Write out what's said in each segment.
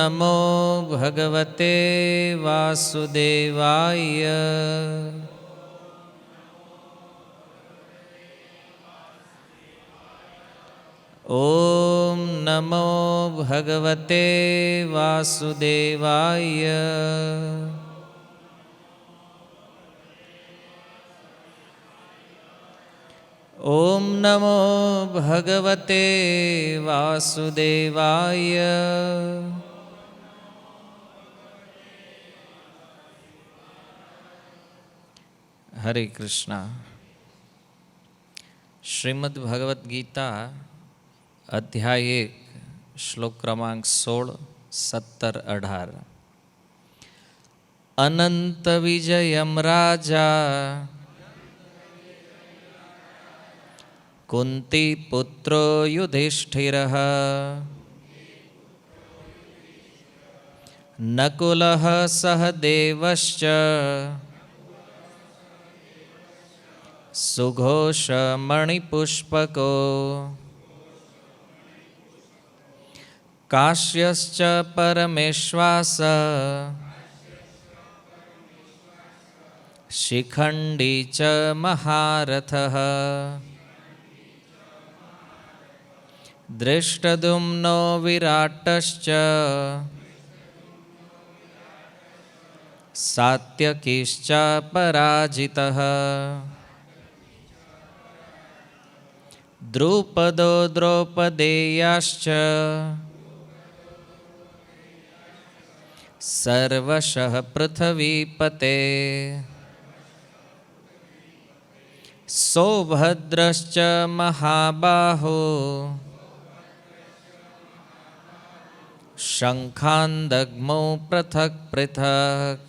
नमो भगवते वासुदेवाय। ॐ नमो भगवते वासुदेवाय। ॐ नमो भगवते वासुदेवाय। हरे कृष्णा। श्रीमद् भगवद गीता अध्याय 1 श्लोक क्रमांक 16, 17, 18। अनंत विजयम राजा कुंती पुत्रो युधिष्ठिरः नकुलः सहदेवश्च सुघोषमणिपुष्पको काश्यश्च परमेश्वास शिखण्डी च महारथः दृष्टद्युम्नो विराटश्च सात्यकीश्च पराजितः द्रुपदो द्रौपदेयाश्च सर्वशः पृथ्वीपते सौभद्रश्च महाबाहो शङ्खान्दग्मौ पृथक् पृथक्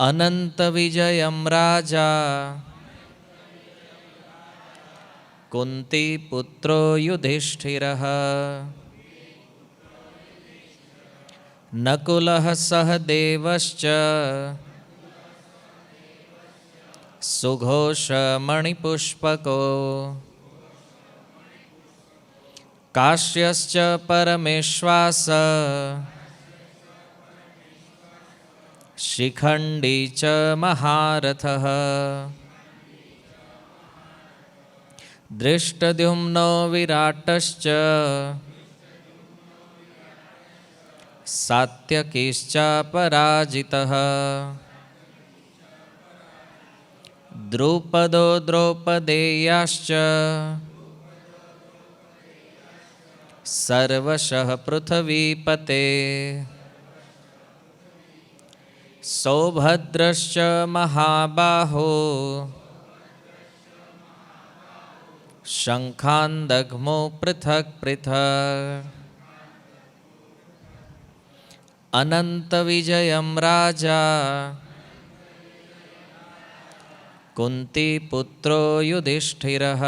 अनन्तविजयं राजा कुन्तीपुत्रो युधिष्ठिरः नकुलः सहदेवश्च सुघोषमणिपुष्पको काश्यश्च परमेश्वास शिखण्डी च महारथः दृष्टद्युम्नो विराटश्च सात्यकीश्च पराजितः द्रुपदो द्रौपदेयाश्च सर्वशः पृथ्वीपते सौभद्रश्च महाबाहो शङ्खान्दग्मौ पृथक् पृथक् अनन्तविजयं राजा कुन्तीपुत्रो युधिष्ठिरः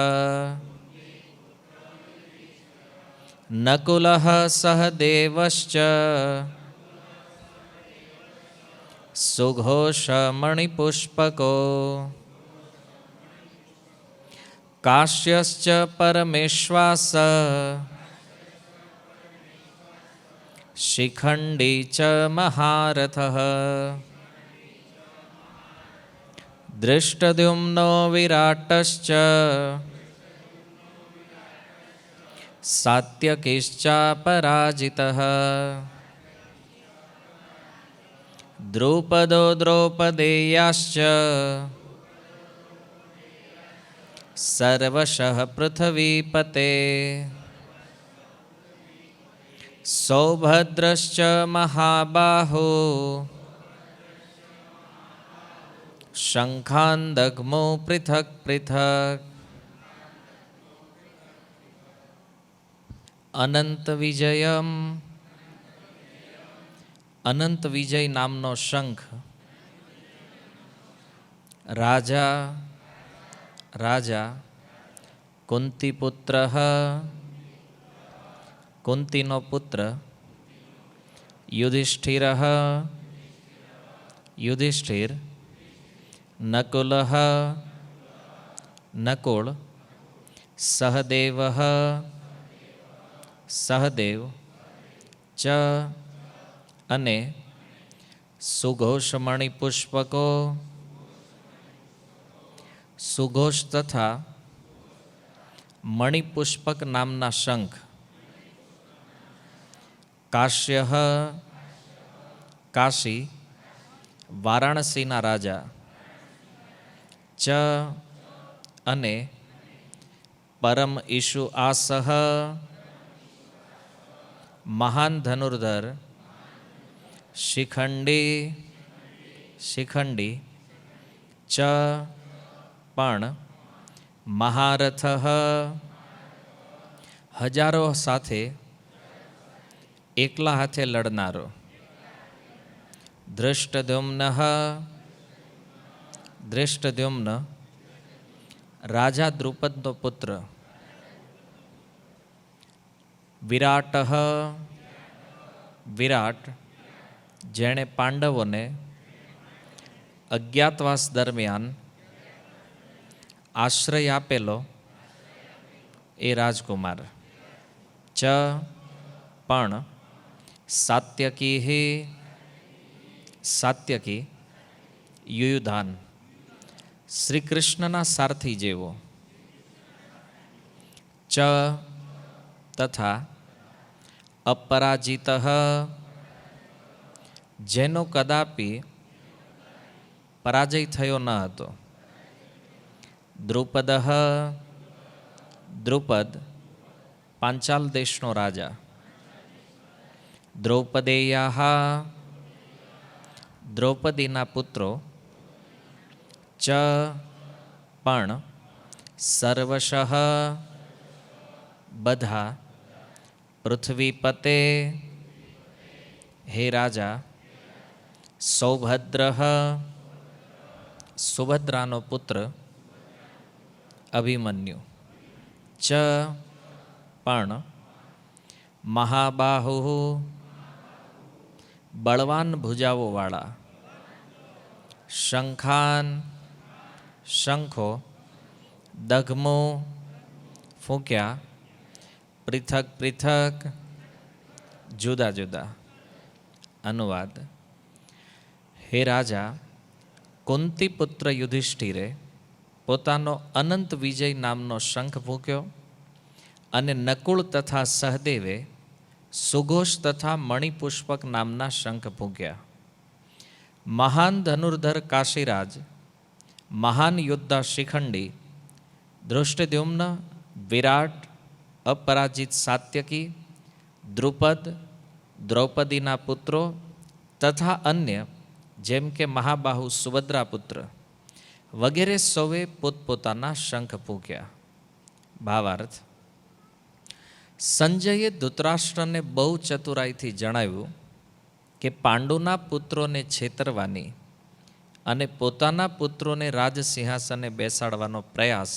नकुलः सहदेवश्च सुघोषमणिपुष्पको काश्यश्च परमेश्वास शिखण्डी च महारथः दृष्टद्युम्नो विराटश्च सात्यकीश्च पराजितः द्रुपदो द्रौपदेयाश्च सर्वशः पृथ्वीपते सौभद्रश्च महाबाहो शङ्खान्दग्मौ पृथक् पृथक् अनंत विजयम। अनंत विजय नामनो शंख राजा राजा कुंतीपुत्रः कुंतीनो पुत्र युधिष्ठिरः युधिष्ठिर नकुलः नकुल सहदेवः સહદેવ ચ અને સુઘોષમણિ પુષ્પકો સુઘોષ તથા મણિપુષ્પક નામના શંખ કાશ્ય કાશી વારાણસીના રાજા ચ અને પરમ ઈશુ આસહ મહાન ધનુર્ધર શિખંડી ચ પણ મહારથ હજારો સાથે એકલા હાથે લડનારો ધૃષ્ટદ્યુમ્ન રાજા દ્રુપદનો પુત્ર વિરાટ જેણે પાંડવોને અજ્ઞાતવાસ દરમિયાન આશ્રય આપેલો એ રાજકુમાર ચ પણ સાત્યકી યુયુધાન શ્રી કૃષ્ણના સારથી જેવો ચ તથા અપરાજિત જેનો કદાપી પરાજય થયો ન હતો દ્રુપદ પાંચાલ દેશનો રાજા દ્રૌપદીના પુત્રો ચ પણ સર્વશઃ બધા પૃથ્વીપતે હે રાજા સુભદ્રાનો પુત્ર અભિમન્યુ ચ પણ મહાબાહુ બળવાન ભુજાઓવાળા શંખો દઘમો ફૂંક્યા પૃથક જુદા જુદા. અનુવાદ. હે રાજા, કુંતી પુત્ર યુધિષ્ઠિરે પોતાનો અનંત વિજય નામનો શંખ ફૂંક્યો અને નકુળ તથા સહદેવે સુઘોષ તથા મણિપુષ્પક નામના શંખ ફૂંક્યા. મહાન ધનુર્ધર કાશીરાજ, મહાન યોદ્ધા શિખંડી, ધૃષ્ટદ્યુમ્ન, વિરાટ, અપરાજિત સાત્યકી, દ્રુપદ, દ્રૌપદીના પુત્રો તથા અન્ય જેમ કે મહાબાહુ સુભદ્રા પુત્ર વગેરે સૌએ પોતપોતાના શંખ ફૂંક્યા. ભાવાર્થ. સંજયે ધૃતરાષ્ટ્રને બહુ ચતુરાઈથી જણાવ્યું કે પાંડુના પુત્રોને છેતરવાની અને પોતાના પુત્રોને રાજસિંહાસને બેસાડવાનો પ્રયાસ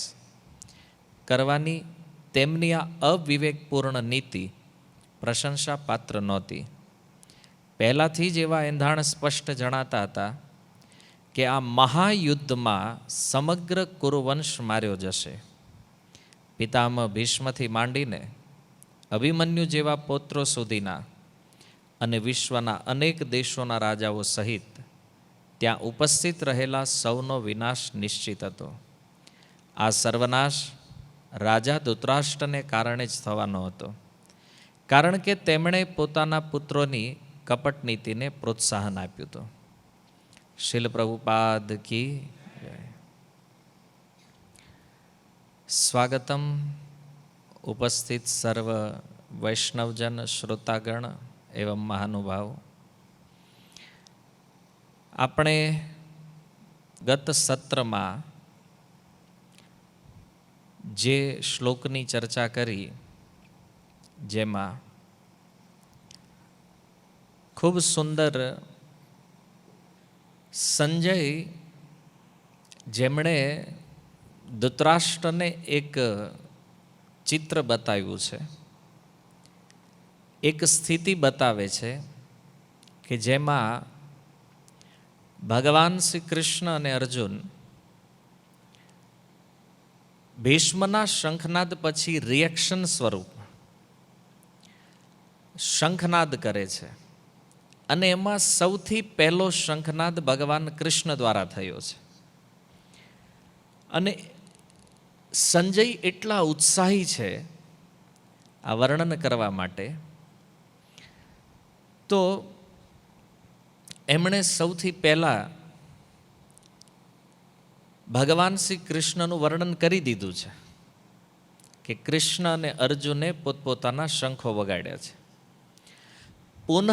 કરવાની તેમની આ અવિવેકપૂર્ણ નીતિ પ્રશંસા પાત્ર નહોતી. પહેલાંથી જ એવા એંધાણ સ્પષ્ટ જણાતા હતા કે આ મહાયુદ્ધમાં સમગ્ર કુરુવંશ માર્યો જશે. પિતામહ ભીષ્મથી માંડીને અભિમન્યુ જેવા પૌત્રો સુધીના અને વિશ્વના અનેક દેશોના રાજાઓ સહિત ત્યાં ઉપસ્થિત રહેલા સૌનો વિનાશ નિશ્ચિત હતો. આ સર્વનાશ રાજા ધૃતરાષ્ટ્રને કારણે જ થવાનો હતો, કારણ કે તેમણે પોતાના પુત્રોની કપટ નીતિને પ્રોત્સાહન આપ્યું હતું. શીલ પ્રભુપાદ કી જય. સ્વાગતમ ઉપસ્થિત સર્વ વૈષ્ણવજન શ્રોતાગણ એવં મહાનુભાવ. આપણે ગત સત્રમાં જે શ્લોકની ચર્ચા કરી, જેમાં ખૂબ સુંદર સંજય જેમણે ધૃતરાષ્ટ્રને એક ચિત્ર બતાવ્યું છે, એક સ્થિતિ બતાવે છે કે જેમાં ભગવાન શ્રી કૃષ્ણ અને અર્જુન ભીષ્મના શંખનાદ પછી રિએક્શન સ્વરૂપ શંખનાદ કરે છે, અને એમાં સૌથી પહેલો શંખનાદ ભગવાન કૃષ્ણ દ્વારા થયો છે. અને સંજય એટલા ઉત્સાહી છે આ વર્ણન કરવા માટે, તો એમણે સૌથી પહેલાં ભગવાન શ્રી કૃષ્ણનું વર્ણન કરી દીધું છે કે કૃષ્ણ અને અર્જુને પોતપોતાના શંખો વગાડ્યા છે. પુનઃ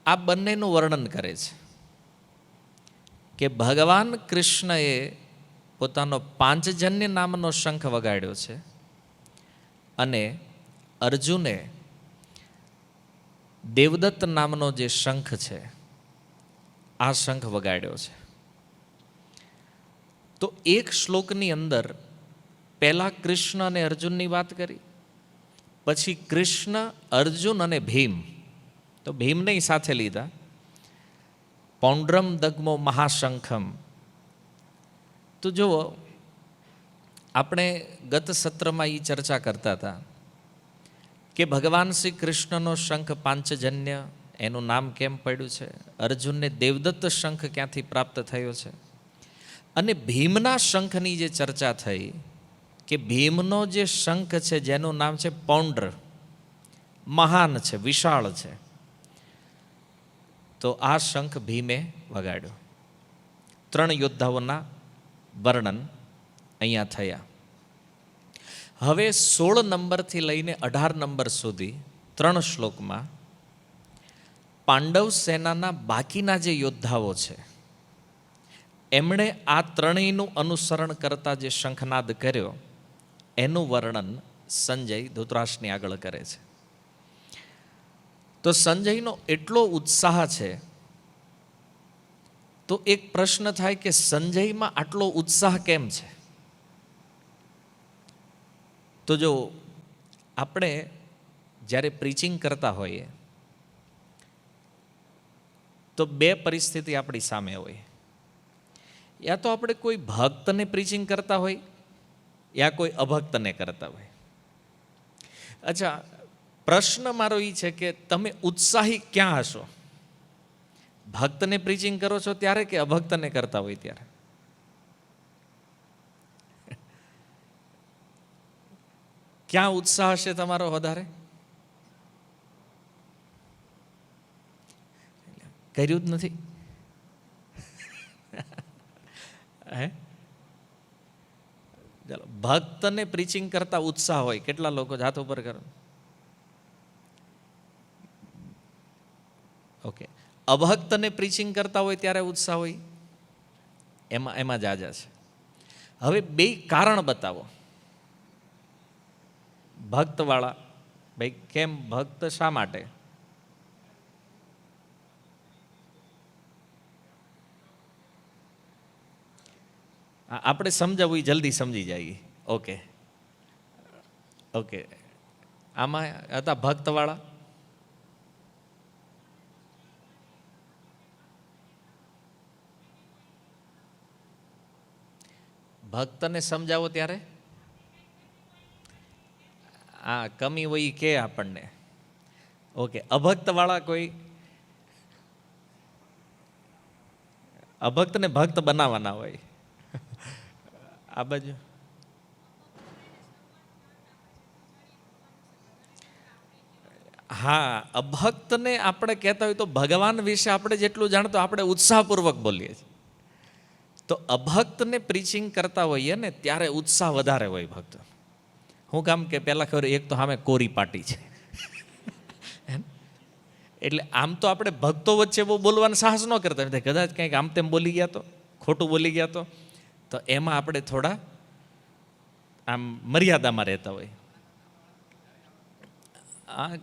આ બંનેનું વર્ણન કરે છે કે ભગવાન કૃષ્ણએ પોતાનો પાંચજન્ય નામનો શંખ વગાડ્યો છે, અને અર્જુને દેવદત્ત નામનો જે શંખ છે આ શંખ વગાડ્યો છે. તો એક શ્લોકની અંદર પહેલા કૃષ્ણ અને અર્જુનની વાત કરી, પછી કૃષ્ણ, અર્જુન અને ભીમ, તો ભીમને સાથે લીધા, પૌંડ્રમ દગ્મો મહાશંખમ. તો જુઓ, આપણે ગત સત્રમાં એ ચર્ચા કરતા હતા કે ભગવાન શ્રી કૃષ્ણનો શંખ પાંચજન્ય, એનું નામ કેમ પડ્યું છે, અર્જુનને દેવદત્ત શંખ ક્યાંથી પ્રાપ્ત થયો છે, અને ભીમના શંખની જે ચર્ચા થઈ કે ભીમનો જે શંખ છે જેનું નામ છે પૌંડ્ર, મહાન છે, વિશાળ છે, તો આ શંખ ભીમે વગાડ્યો. 3 યોદ્ધાઓના વર્ણન અહીંયા થયા. હવે 16 નંબરથી લઈને 18 નંબર સુધી 3 શ્લોકમાં પાંડવ સેનાના બાકીના જે યોદ્ધાઓ છે એમણે આ ત્રણેયનું અનુસરણ કરતા જે શંખનાદ કર્યો એનું વર્ણન સંજય ધૃતરાષ્ટ્રની આગળ કરે છે. તો સંજયનો એટલો ઉત્સાહ છે, તો એક પ્રશ્ન થાય કે સંજયમાં આટલો ઉત્સાહ કેમ છે? તો જો આપણે જ્યારે પ્રીચિંગ કરતા હોઈએ તો 2 પરિસ્થિતિ આપણી સામે હોય. યા તો આપણે કોઈ ભક્તને પ્રીચિંગ કરતા હોય, યા કોઈ અભક્તને કરતા હોય. અચ્છા, પ્રશ્ન મારો એ છે કે તમે ઉત્સાહી ક્યાં હશો? ભક્તને પ્રીચિંગ કરો છો ત્યારે કે અભક્તને કરતા હોય ત્યારે? ક્યાં ઉત્સાહ હશે તમારો વધારે? કર્યું જ નથી. હે, ચાલો, ભક્તને પ્રીચિંગ કરતા ઉત્સાહ હોય કેટલા લોકો? હાથ ઉપર કરો. ઓકે. અભક્તને પ્રીચિંગ કરતા હોય ત્યારે ઉત્સાહ હોય, એમાં જાજા છે. હવે 2 કારણ બતાવો ભક્તવાળા. ભાઈ કેમ ભક્ત શા માટે? આપણે સમજાવવું જલ્દી સમજી જાય. Okay okay. આમાં હતા ભક્તવાળા? ભક્તને સમજાવો ત્યારે આ કમી હોય કે આપણને. ઓકે. અભક્તવાળા કોઈ? અભક્તને ભક્ત બનાવવાના હોય. આ બાજુ હા, અભક્તને આપણે કહેતા હોય તો ભગવાન વિશે આપણે જેટલું જાણતો આપણે ઉત્સાહપૂર્વક બોલીએ છીએ. તો અભક્તને પ્રીચિંગ કરતા હોઈએ ને ત્યારે ઉત્સાહ વધારે હોય ભક્ત. હું કામ કે પહેલાં ખબર, એક તો સામે કોરી પાટી છે, એટલે આમ તો આપણે ભક્તો વચ્ચે બહુ બોલવાનું સાહસ ન કરતા. કદાચ કંઈક આમ તેમ બોલી ગયા તો, ખોટું બોલી ગયા તો એમાં આપણે થોડા આમ મર્યાદામાં રહેતા હોય.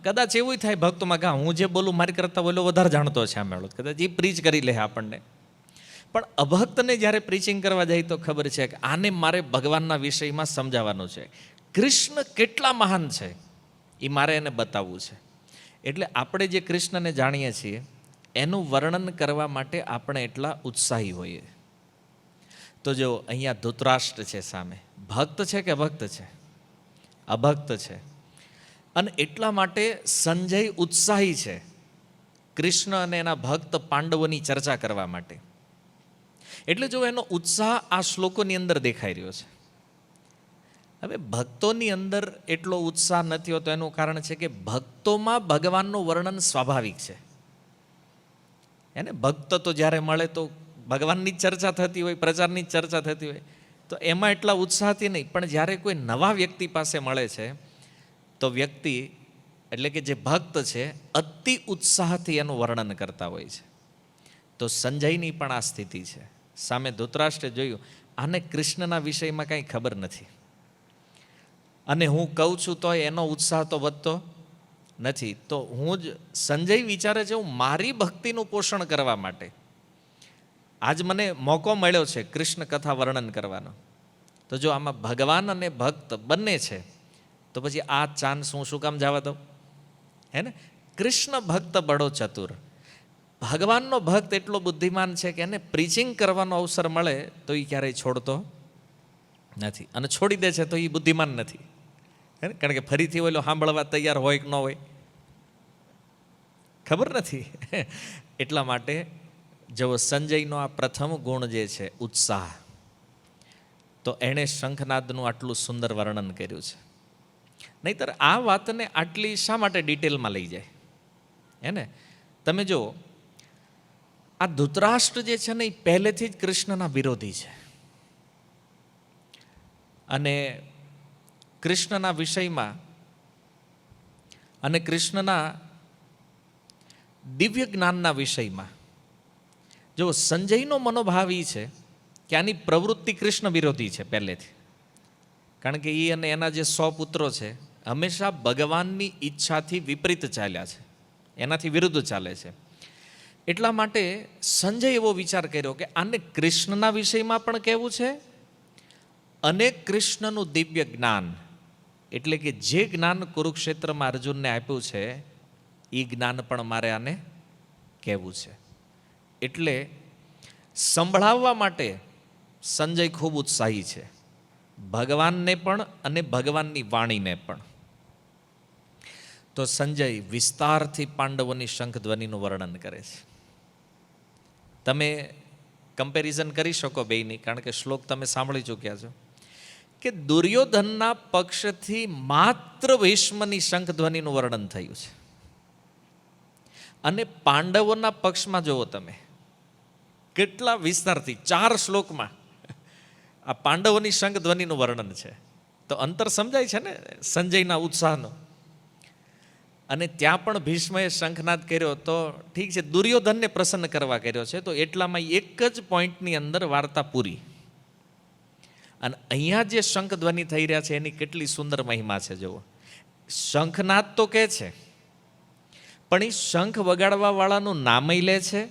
કદાચ એવું થાય ભક્તોમાં કે હું જે બોલું મારી કરતા બોલો વધારે જાણતો છે આ મેળો, કદાચ એ પ્રીચ કરી લે આપણને. પણ અભક્તને જ્યારે પ્રીચિંગ કરવા જાય તો ખબર છે કે આને મારે ભગવાનના વિષયમાં સમજાવવાનું છે, કૃષ્ણ કેટલા મહાન છે એ મારે એને બતાવવું છે. એટલે આપણે જે કૃષ્ણને જાણીએ છીએ એનું વર્ણન કરવા માટે આપણે એટલા ઉત્સાહી હોઈએ. તો જો અહીંયા ધૃતરાષ્ટ્ર છે સામે, ભક્ત છે કે અભક્ત છે? અભક્ત છે. અને એટલા માટે સંજય ઉત્સાહી છે કૃષ્ણ અને એના ભક્ત પાંડવોની ચર્ચા કરવા માટે. એટલે જો એનો ઉત્સાહ આ શ્લોકોની અંદર દેખાઈ રહ્યો છે. હવે ભક્તોની અંદર એટલો ઉત્સાહ નથી હોતો એનું કારણ છે કે ભક્તોમાં ભગવાનનું વર્ણન સ્વાભાવિક છે. એને ભક્ત તો જ્યારે મળે તો ભગવાનની જ ચર્ચા થતી હોય, પ્રચારની જ ચર્ચા થતી હોય, તો એમાં એટલા ઉત્સાહથી નહીં. પણ જ્યારે કોઈ નવા વ્યક્તિ પાસે મળે છે તો વ્યક્તિ એટલે કે જે ભક્ત છે અતિ ઉત્સાહથી એનું વર્ણન કરતા હોય છે. તો સંજયની પણ આ સ્થિતિ છે. સામે ધૃતરાષ્ટ્રે જોયું આને કૃષ્ણના વિષયમાં કાંઈ ખબર નથી, અને હું કહું છું તો એનો ઉત્સાહ તો વધતો નથી. તો હું જ સંજય વિચારે છે હું મારી ભક્તિનું પોષણ કરવા માટે આજ મને મોકો મળ્યો છે કૃષ્ણ કથા વર્ણન કરવાનો. તો જો આમાં ભગવાન અને ભક્ત બંને છે તો પછી આ ચાન્સ હું શું કામ જવા દઉં? હે ને? કૃષ્ણ ભક્ત બડો ચતુર, ભગવાનનો ભક્ત એટલો બુદ્ધિમાન છે કે એને પ્રીચિંગ કરવાનો અવસર મળે તો એ ક્યારેય છોડતો નથી, અને છોડી દે છે તો એ બુદ્ધિમાન નથી. હે ને? કારણ કે ફરીથી ઓલો સાંભળવા તૈયાર હોય કે ન હોય ખબર નથી. એટલા માટે જો સંજયનો આ પ્રથમ ગુણ જે છે ઉત્સાહ, તો એણે શંખનાદનું આટલું સુંદર વર્ણન કર્યું છે. નહીંતર આ વાતને આટલી શા માટે ડિટેલમાં લઈ જાય? હે ને? તમે જો આ ધૃતરાષ્ટ્ર જે છે ને એ પહેલેથી જ કૃષ્ણના વિરોધી છે, અને કૃષ્ણના વિષયમાં અને કૃષ્ણના દિવ્ય જ્ઞાનના વિષયમાં જો સંજયનો મનોભાવ એ છે કે આની પ્રવૃત્તિ કૃષ્ણ વિરોધી છે પહેલેથી. કારણ કે એ અને એના જે 100 પુત્રો છે હંમેશા ભગવાનની ઈચ્છાથી વિપરીત ચાલ્યા છે, એનાથી વિરુદ્ધ ચાલે છે. એટલા માટે સંજય એવો વિચાર કર્યો કે આને કૃષ્ણના વિષયમાં પણ કહેવું છે, અને કૃષ્ણનું દિવ્ય જ્ઞાન એટલે કે જે જ્ઞાન કુરુક્ષેત્રમાં અર્જુનને આપ્યું છે એ જ્ઞાન પણ મારે આને કહેવું છે. એટલે સંભળાવવા માટે સંજય ખૂબ ઉત્સાહી છે, ભગવાનને પણ અને ભગવાનની વાણીને પણ. તો સંજય વિસ્તારથી પાંડવોની શંખધ્વનિનું વર્ણન કરે છે. તમે કમ્પેરિઝન કરી શકો બેયની, કારણ કે શ્લોક તમે સાંભળી ચૂક્યા છો કે દુર્યોધનના પક્ષથી માત્ર ભીષ્મની શંખધ્વનિનું વર્ણન થયું છે, અને પાંડવોના પક્ષમાં જુઓ તમે કેટલા વિસ્તારથી 4 શ્લોકમાં આ પાંડવોની શંખધ્વનિનું વર્ણન છે. તો અંતર સમજાય છે ને સંજયના ઉત્સાહનો. અને ત્યાં પણ ભીષ્મએ શંખનાદ કર્યો તો ઠીક છે, દુર્યોધનને પ્રસન્ન કરવા કર્યો છે, તો એટલામાં એક જ પોઈન્ટની અંદર વાર્તા પૂરી. અને અહીંયા જે શંખધ્વનિ થઈ રહ્યા છે એની કેટલી સુંદર મહિમા છે જુઓ. શંખનાદ તો કહે છે, પણ એ શંખ વગાડવા વાળાનું નામય લે છે,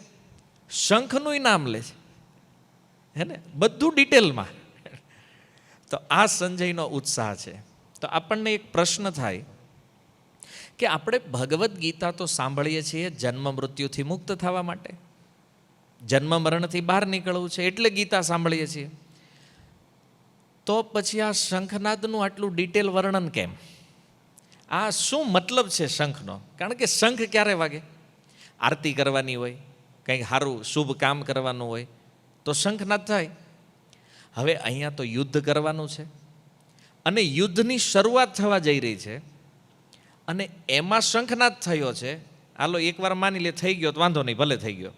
શંખનું નામ લે છે, હે ને? બધું ડિટેલમાં. તો આ સંજયનો ઉત્સાહ છે. તો આપણને એક પ્રશ્ન થાય કે આપણે ભગવદ્ ગીતા તો સાંભળીએ છીએ જન્મ મૃત્યુથી મુક્ત થવા માટે, જન્મ મરણથી બહાર નીકળવું છે એટલે ગીતા સાંભળીએ છીએ. તો પછી આ શંખનાદનું આટલું ડિટેલ વર્ણન કેમ? આ શું મતલબ છે શંખનો? કારણ કે શંખ ક્યારે વાગે? આરતી કરવાની હોય, કંઈક સારું શુભ કામ કરવાનું હોય તો શંખનાદ થાય. હવે અહીંયા તો યુદ્ધ કરવાનું છે, અને યુદ્ધની શરૂઆત થવા જઈ રહી છે, અને એમાં શંખનાદ થયો છે. હાલો એકવાર માની લે થઈ ગયો તો વાંધો નહીં, ભલે થઈ ગયો,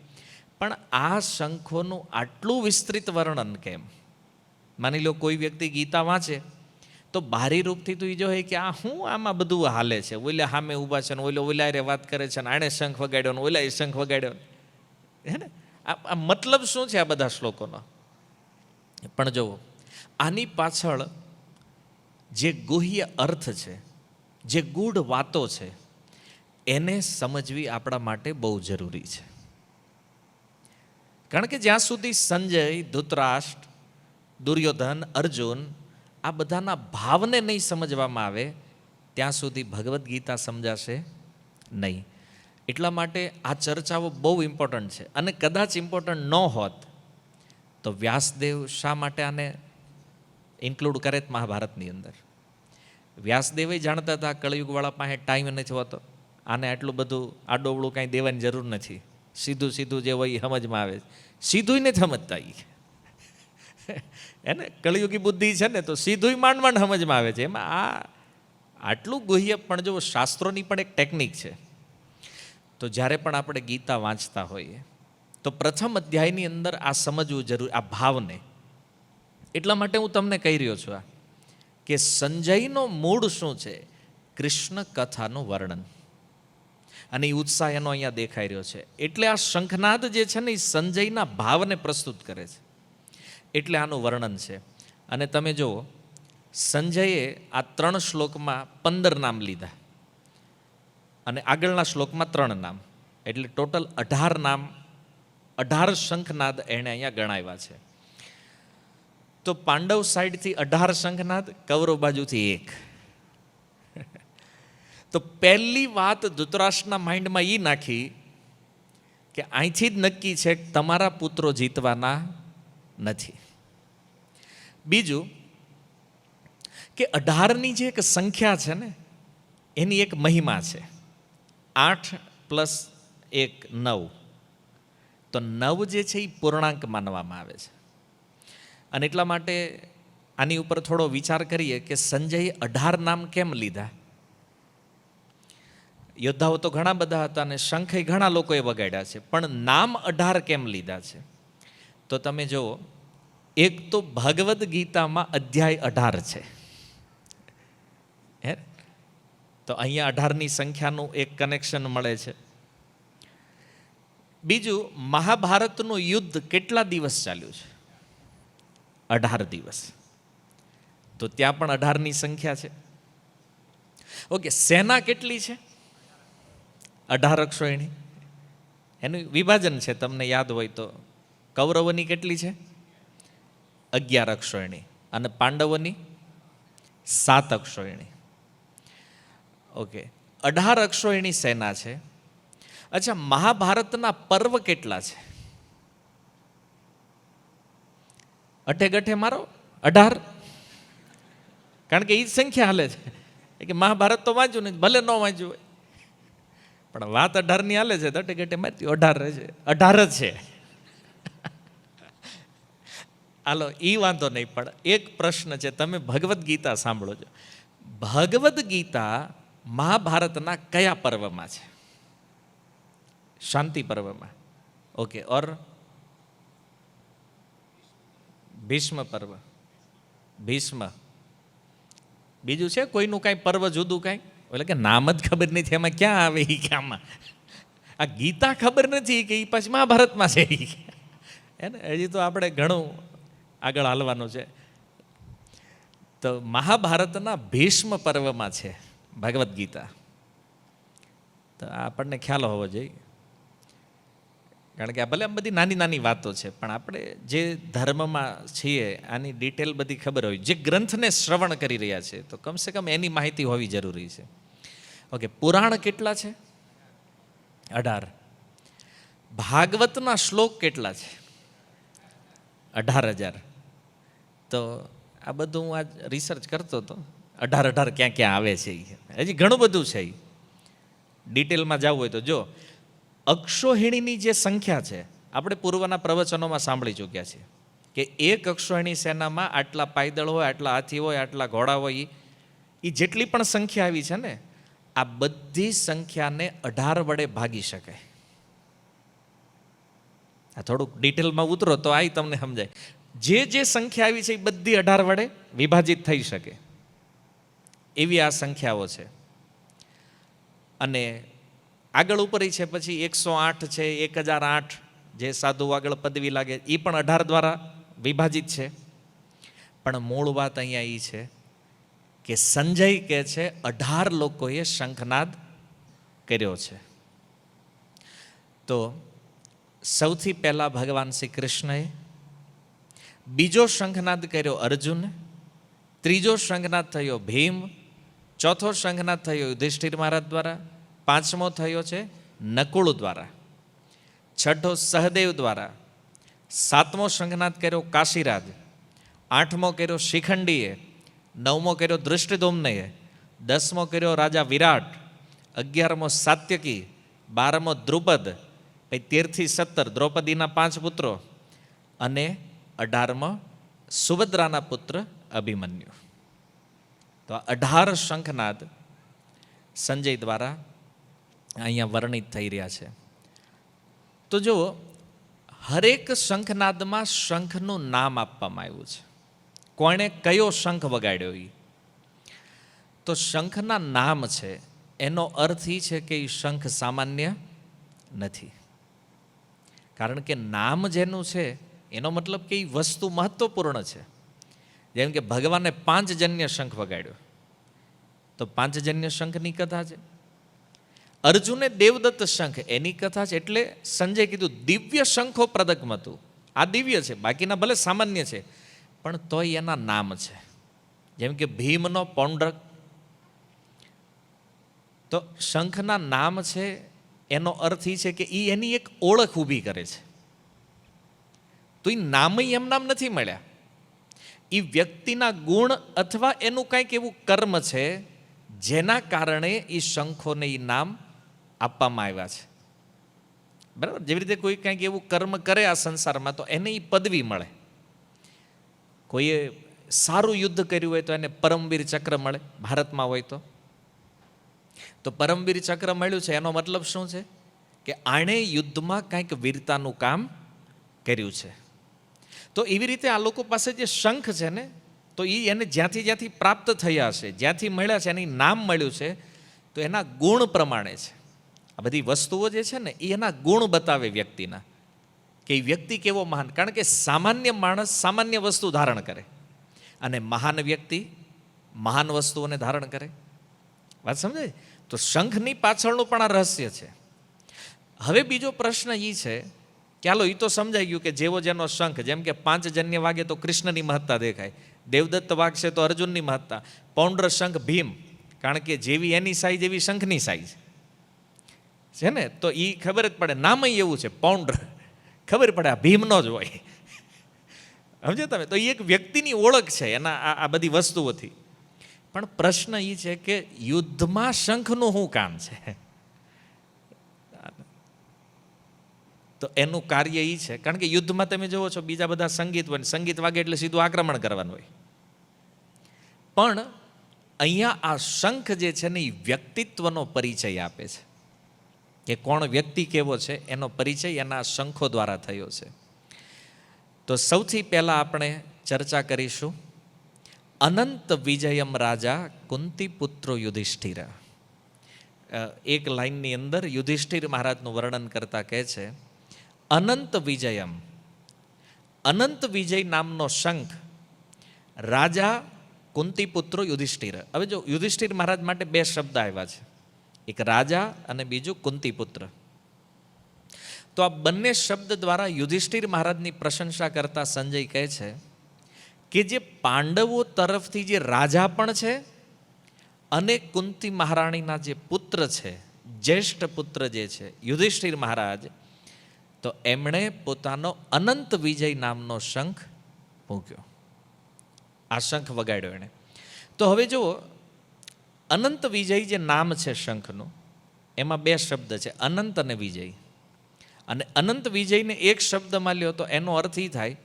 પણ આ શંખોનું આટલું વિસ્તૃત વર્ણન કેમ? માની લો કોઈ વ્યક્તિ ગીતા વાંચે તો બારી રૂપથી તો એ જો કે આ શું આમાં બધું હાલે છે, ઓલા સામે ઊભા છે ને ઓલા રે વાત કરે છે ને આણે શંખ વગાડ્યો ને ઓલા શંખ વગાડ્યો, હે ને? આ મતલબ શું છે આ બધા શ્લોકોનો? પણ જુઓ, આની પાછળ જે ગુહ્ય અર્થ છે, જે ગૂઢ વાતો છે, એને સમજવી આપણા માટે બહુ જરૂરી છે. કારણ કે જ્યાં સુધી સંજય, ધૃતરાષ્ટ્ર, દુર્યોધન, અર્જુન આ બધાના ભાવને નહીં સમજવામાં આવે ત્યાં સુધી ભગવદ્ ગીતા સમજાશે નહીં. એટલા માટે આ ચર્ચાઓ બહુ ઇમ્પોર્ટન્ટ છે, અને કદાચ ઇમ્પોર્ટન્ટ ન હોત તો વ્યાસદેવ શા માટે આને ઇન્ક્લુડ કરે મહાભારતની અંદર? વ્યાસદેવે જાણતા હતા કળયુગવાળા પાસે ટાઈમ નથી હોતો, આને આટલું બધું આડોવળું કાંઈ દેવાની જરૂર નથી, સીધું સીધું જે હોય એ સમજમાં આવે, સીધું નથી સમજતા એને કળયુગી બુદ્ધિ છે ને, તો સીધું માંડ માંડ સમજમાં આવે છે. એમાં આટલું ગુહ્ય પણ જો શાસ્ત્રોની પણ એક ટેકનિક છે. તો જ્યારે પણ આપણે ગીતા વાંચતા હોઈએ તો પ્રથમ અધ્યાયની અંદર આ સમજવું જરૂરી, આ ભાવને. એટલા માટે હું તમને કહી રહ્યો છું કે સંજયનો મૂળ શું છે? કૃષ્ણ કથાનું વર્ણન, અને એ ઉત્સાહ એનો અહીંયા દેખાઈ રહ્યો છે. એટલે આ શંખનાદ જે છે ને એ સંજયના ભાવને પ્રસ્તુત કરે છે, એટલે આનું વર્ણન છે. અને તમે જુઓ, સંજયે આ 3 શ્લોકમાં 15 નામ લીધા અને આગળના શ્લોકમાં 3 નામ, એટલે ટોટલ 18 નામ, 18 શંખનાદ એણે અહીંયા ગણાવ્યા છે. તો પાંડવ સાઈડથી 18 શંખનાદ, કૌરવ બાજુથી 1. તો પહેલી વાત ધૃતરાષ્ટ્રના માઇન્ડમાં એ નાખી કે અહીંથી જ નક્કી છે કે તમારા પુત્રો જીતવાના નથી. બીજું કે 18ની જે એક સંખ્યા છે ને, એની એક મહિમા છે. 8 + 1 9, તો 9 જે છે એ પૂર્ણાંક માનવામાં આવે છે. અને એટલા માટે આની ઉપર થોડો વિચાર કરીએ કે સંજયે 18 નામ કેમ લીધા. યોદ્ધાઓ તો ઘણા બધા હતા અને શંખ ઘણા લોકોએ વગાડ્યા છે, પણ નામ 18 કેમ લીધા છે? તો તમે જુઓ, એક તો ભગવદ્ ગીતામાં અધ્યાય 18 છે, હે, તો અહીંયા 18ની સંખ્યાનું એક કનેક્શન મળે છે. બીજું, મહાભારતનું યુદ્ધ કેટલા દિવસ ચાલ્યું છે? 18 દિવસ. તો ત્યાં પણ 18ની સંખ્યા છે. ઓકે, સેના કેટલી છે? 18 અક્ષોહિણી. એનું વિભાજન છે, તમને યાદ હોય તો. કૌરવોની કેટલી છે? 11 અક્ષોહિણી, અને પાંડવોની 7 અક્ષોહિણી. ઓકે, 18 અક્ષોહિણી સેના છે. અચ્છા, મહાભારતના પર્વ કેટલા છે? અઠે ગઠે મારો 18, કારણ કે એ જ સંખ્યા હાલે છે કે મહાભારત તો વાંચ્યું નહીં, ભલે ન વાંચ્યું હોય, પણ વાત 18ની હાલે છે, તો અઠે ગઠે મારી 18 છે, 18 જ છે. હાલો, એ વાંધો નહીં. પણ એક પ્રશ્ન છે, તમે ભગવદ્ ગીતા સાંભળો છો, ભગવદ્ ગીતા મહાભારતના કયા પર્વમાં છે? શાંતિ પર્વમાં. ઓકે, ઓર ભીષ્મ પર્વ, ભીષ્મ. બીજું છે કોઈનું કાંઈ પર્વ જુદું કાંઈ? એટલે કે નામ જ ખબર નથી, એમાં ક્યાં આવે એ ક્યાંમાં? આ ગીતા ખબર નથી કે એ પછી મહાભારતમાં છે એને. હજી તો આપણે ઘણું આગળ હાલવાનું છે. તો મહાભારતના ભીષ્મ પર્વમાં છે ભગવદ્ ગીતા. તો આપણને ખ્યાલ હોવો જોઈએ, કારણ કે આ ભલે આમ બધી નાની નાની વાતો છે, પણ આપણે જે ધર્મમાં છીએ આની ડિટેલ બધી ખબર હોય. જે ગ્રંથને શ્રવણ કરી રહ્યા છે તો કમસે કમ એની માહિતી હોવી જરૂરી છે. ઓકે, પુરાણ કેટલા છે? 18. ભાગવતના શ્લોક કેટલા છે? 18,000. તો આ બધું હું આજ રિસર્ચ કરતો હતો, 18 ક્યાં ક્યાં આવે છે. હજી ઘણું બધું છે. ડિટેલમાં જવું હોય તો જો, અક્ષોહિણીની જે સંખ્યા છે, આપણે પૂર્વના પ્રવચનોમાં સાંભળી ચૂક્યા છીએ કે એક અક્ષોહિણી સેનામાં આટલા પાયદળ હોય, આટલા હાથી હોય, આટલા ઘોડા હોય, એ જેટલી પણ સંખ્યા આવી છે ને, આ બધી સંખ્યાને 18 વડે ભાગી શકાય. આ થોડુંક ડિટેલમાં ઉતરો તો આ તમને સમજાય. જે સંખ્યા આવી છે એ બધી 18 વડે વિભાજિત થઈ શકે એવી આ સંખ્યાઓ છે. અને આગળ ઉપર છે, પછી 108 છે, 1008, જે સાધુ આગળ પદવી લાગે એ પણ 18 દ્વારા વિભાજિત છે. પણ મૂળ વાત અહીંયા એ છે કે સંજય કહે છે 18 લોકોએ શંખનાદ કર્યો છે. તો સૌથી પહેલા ભગવાન શ્રી કૃષ્ણએ, બીજો શંખનાદ કર્યો અર્જુન, ત્રીજો શંખનાદ થયો ભીમ, ચોથો શંખનાદ થયો યુધિષ્ઠિર મહારાજ દ્વારા, પાંચમો થયો છે નકુળ દ્વારા, છઠ્ઠો સહદેવ દ્વારા, સાતમો શંખનાદ કર્યો કાશીરાજ, આઠમો કર્યો શિખંડીએ, નવમો કર્યો દૃષ્ટિદુમ્નએ, 10મો કર્યો રાજા વિરાટ, 11મો સાત્યકી, 12મો દ્રુપદ, પછી 13થી 17 દ્રૌપદીના 5 પુત્રો, અને 18મો સુભદ્રાના પુત્ર અભિમન્યુ. તો આ 18 શંખનાદ સંજય દ્વારા અહીંયા વર્ણિત થઈ રહ્યા છે. તો જો હરેક શંખનાદમાં શંખનું નામ આપવામાં આવ્યું છે. કોણે કયો શંખ વગાડ્યો એ. તો શંખના નામ છે એનો અર્થ એ છે કે એ શંખ સામાન્ય નથી. કારણ કે નામ જેનું છે એનો મતલબ કે એ વસ્તુ મહત્વપૂર્ણ છે. જેમ કે ભગવાને 5 જન્ય શંખ વગાડ્યો, તો 5 જન્ય શંખની કથા છે. અર્જુને દેવદત્ત શંખ એની કથા છે. એટલે સંજય કીધું દિવ્ય શંખો પ્રદગમ હતું. આ દિવ્ય છે, બાકીના ભલે સામાન્ય છે, પણ તોય એના નામ છે. જેમ કે ભીમનો પૌંડ્રક, તો શંખના નામ છે એનો અર્થ એ છે કે એ એની એક ઓળખ ઊભી કરે છે. તો એ નામ એમ નામ નથી મળ્યા, એ વ્યક્તિના ગુણ અથવા એનું કંઈક એવું કર્મ છે જેના કારણે એ શંખોને એ નામ આપવામાં આવ્યા છે. બરાબર. જેવી રીતે કોઈ કંઈક એવું કર્મ કરે આ સંસારમાં તો એને એ પદવી મળે. કોઈએ સારું યુદ્ધ કર્યું હોય તો એને પરમવીર ચક્ર મળે, ભારતમાં હોય તો પરમવીર ચક્ર મળ્યું છે એનો મતલબ શું છે કે આણે યુદ્ધમાં કંઈક વીરતાનું કામ કર્યું છે. તો એવી રીતે આ લોકો પાસે જે શંખ છે ને, તો એ એને જ્યાંથી પ્રાપ્ત થયા છે, જ્યાંથી મળ્યા છે, એની નામ મળ્યું છે, તો એના ગુણ પ્રમાણે છે. આ બધી વસ્તુઓ જે છે ને એ એના ગુણ બતાવે વ્યક્તિના, કે એ વ્યક્તિ કેવો મહાન. કારણ કે સામાન્ય માણસ સામાન્ય વસ્તુ ધારણ કરે અને મહાન વ્યક્તિ મહાન વસ્તુઓને ધારણ કરે. વાત સમજાય? તો શંખની પાછળનું પણ આ રહસ્ય છે. હવે બીજો પ્રશ્ન એ છે, ચાલો એ તો સમજાઈ ગયું કે જેવો જેનો શંખ, જેમ કે 5 જન્ય વાગે તો કૃષ્ણની મહત્તા દેખાય, દેવદત્ત વાગશે તો અર્જુનની મહત્તા, પૌંડ્ર શંખ ભીમ, કારણ કે જેવી એની સાઈઝ એવી શંખની સાઈઝ છે ને, તો એ ખબર જ પડે. નામ એવું છે પૌંડ્ર, ખબર પડે આ ભીમનો જ હોય. સમજો તમે? તો એ એક વ્યક્તિની ઓળખ છે એના આ બધી વસ્તુઓથી. પણ પ્રશ્ન એ છે કે યુદ્ધમાં શંખનું શું કામ છે? તો એનું કાર્ય એ છે, કારણ કે યુદ્ધમાં તમે જુઓ છો બીજા બધા સંગીત હોય, સંગીત વાગે એટલે સીધું આક્રમણ કરવાનું હોય. પણ અહીંયા આ શંખ જે છે ને એ વ્યક્તિત્વનો પરિચય આપે છે, કે કોણ વ્યક્તિ કેવો છે એનો પરિચય એના શંખો દ્વારા થયો છે. તો સૌથી પહેલાં આપણે ચર્ચા કરીશું અનંત વિજયમ રાજા કુંતી પુત્રો યુધિષ્ઠિર. એક લાઈનની અંદર યુધિષ્ઠિર મહારાજનું વર્ણન કરતા કહે છે અનંત વિજયમ, અનંત વિજય નામનો શંખ રાજા કુંતી પુત્રો યુધિષ્ઠિર. હવે જો યુધિષ્ઠિર મહારાજ માટે 2 શબ્દ આવ્યા છે, એક રાજા અને બીજું કુંતી પુત્ર. તો આ બંને શબ્દ દ્વારા યુધિષ્ઠિર મહારાજની પ્રશંસા કરતા સંજય કહે છે કે જે પાંડવો તરફથી જે રાજા પણ છે અને કુંતી મહારાણીના જે પુત્ર છે, જ્યેષ્ઠ પુત્ર જે છે યુધિષ્ઠિર મહારાજ, તો એમણે પોતાનો અનંત વિજય નામનો શંખ ફૂંક્યો, આ શંખ વગાડ્યો એણે. તો હવે જુઓ, અનંત વિજય જે નામ છે શંખનું, એમાં 2 શબ્દ છે, અનંત અને વિજય. અને અનંત વિજયને એક શબ્દમાં લ્યો તો એનો અર્થ એ થાય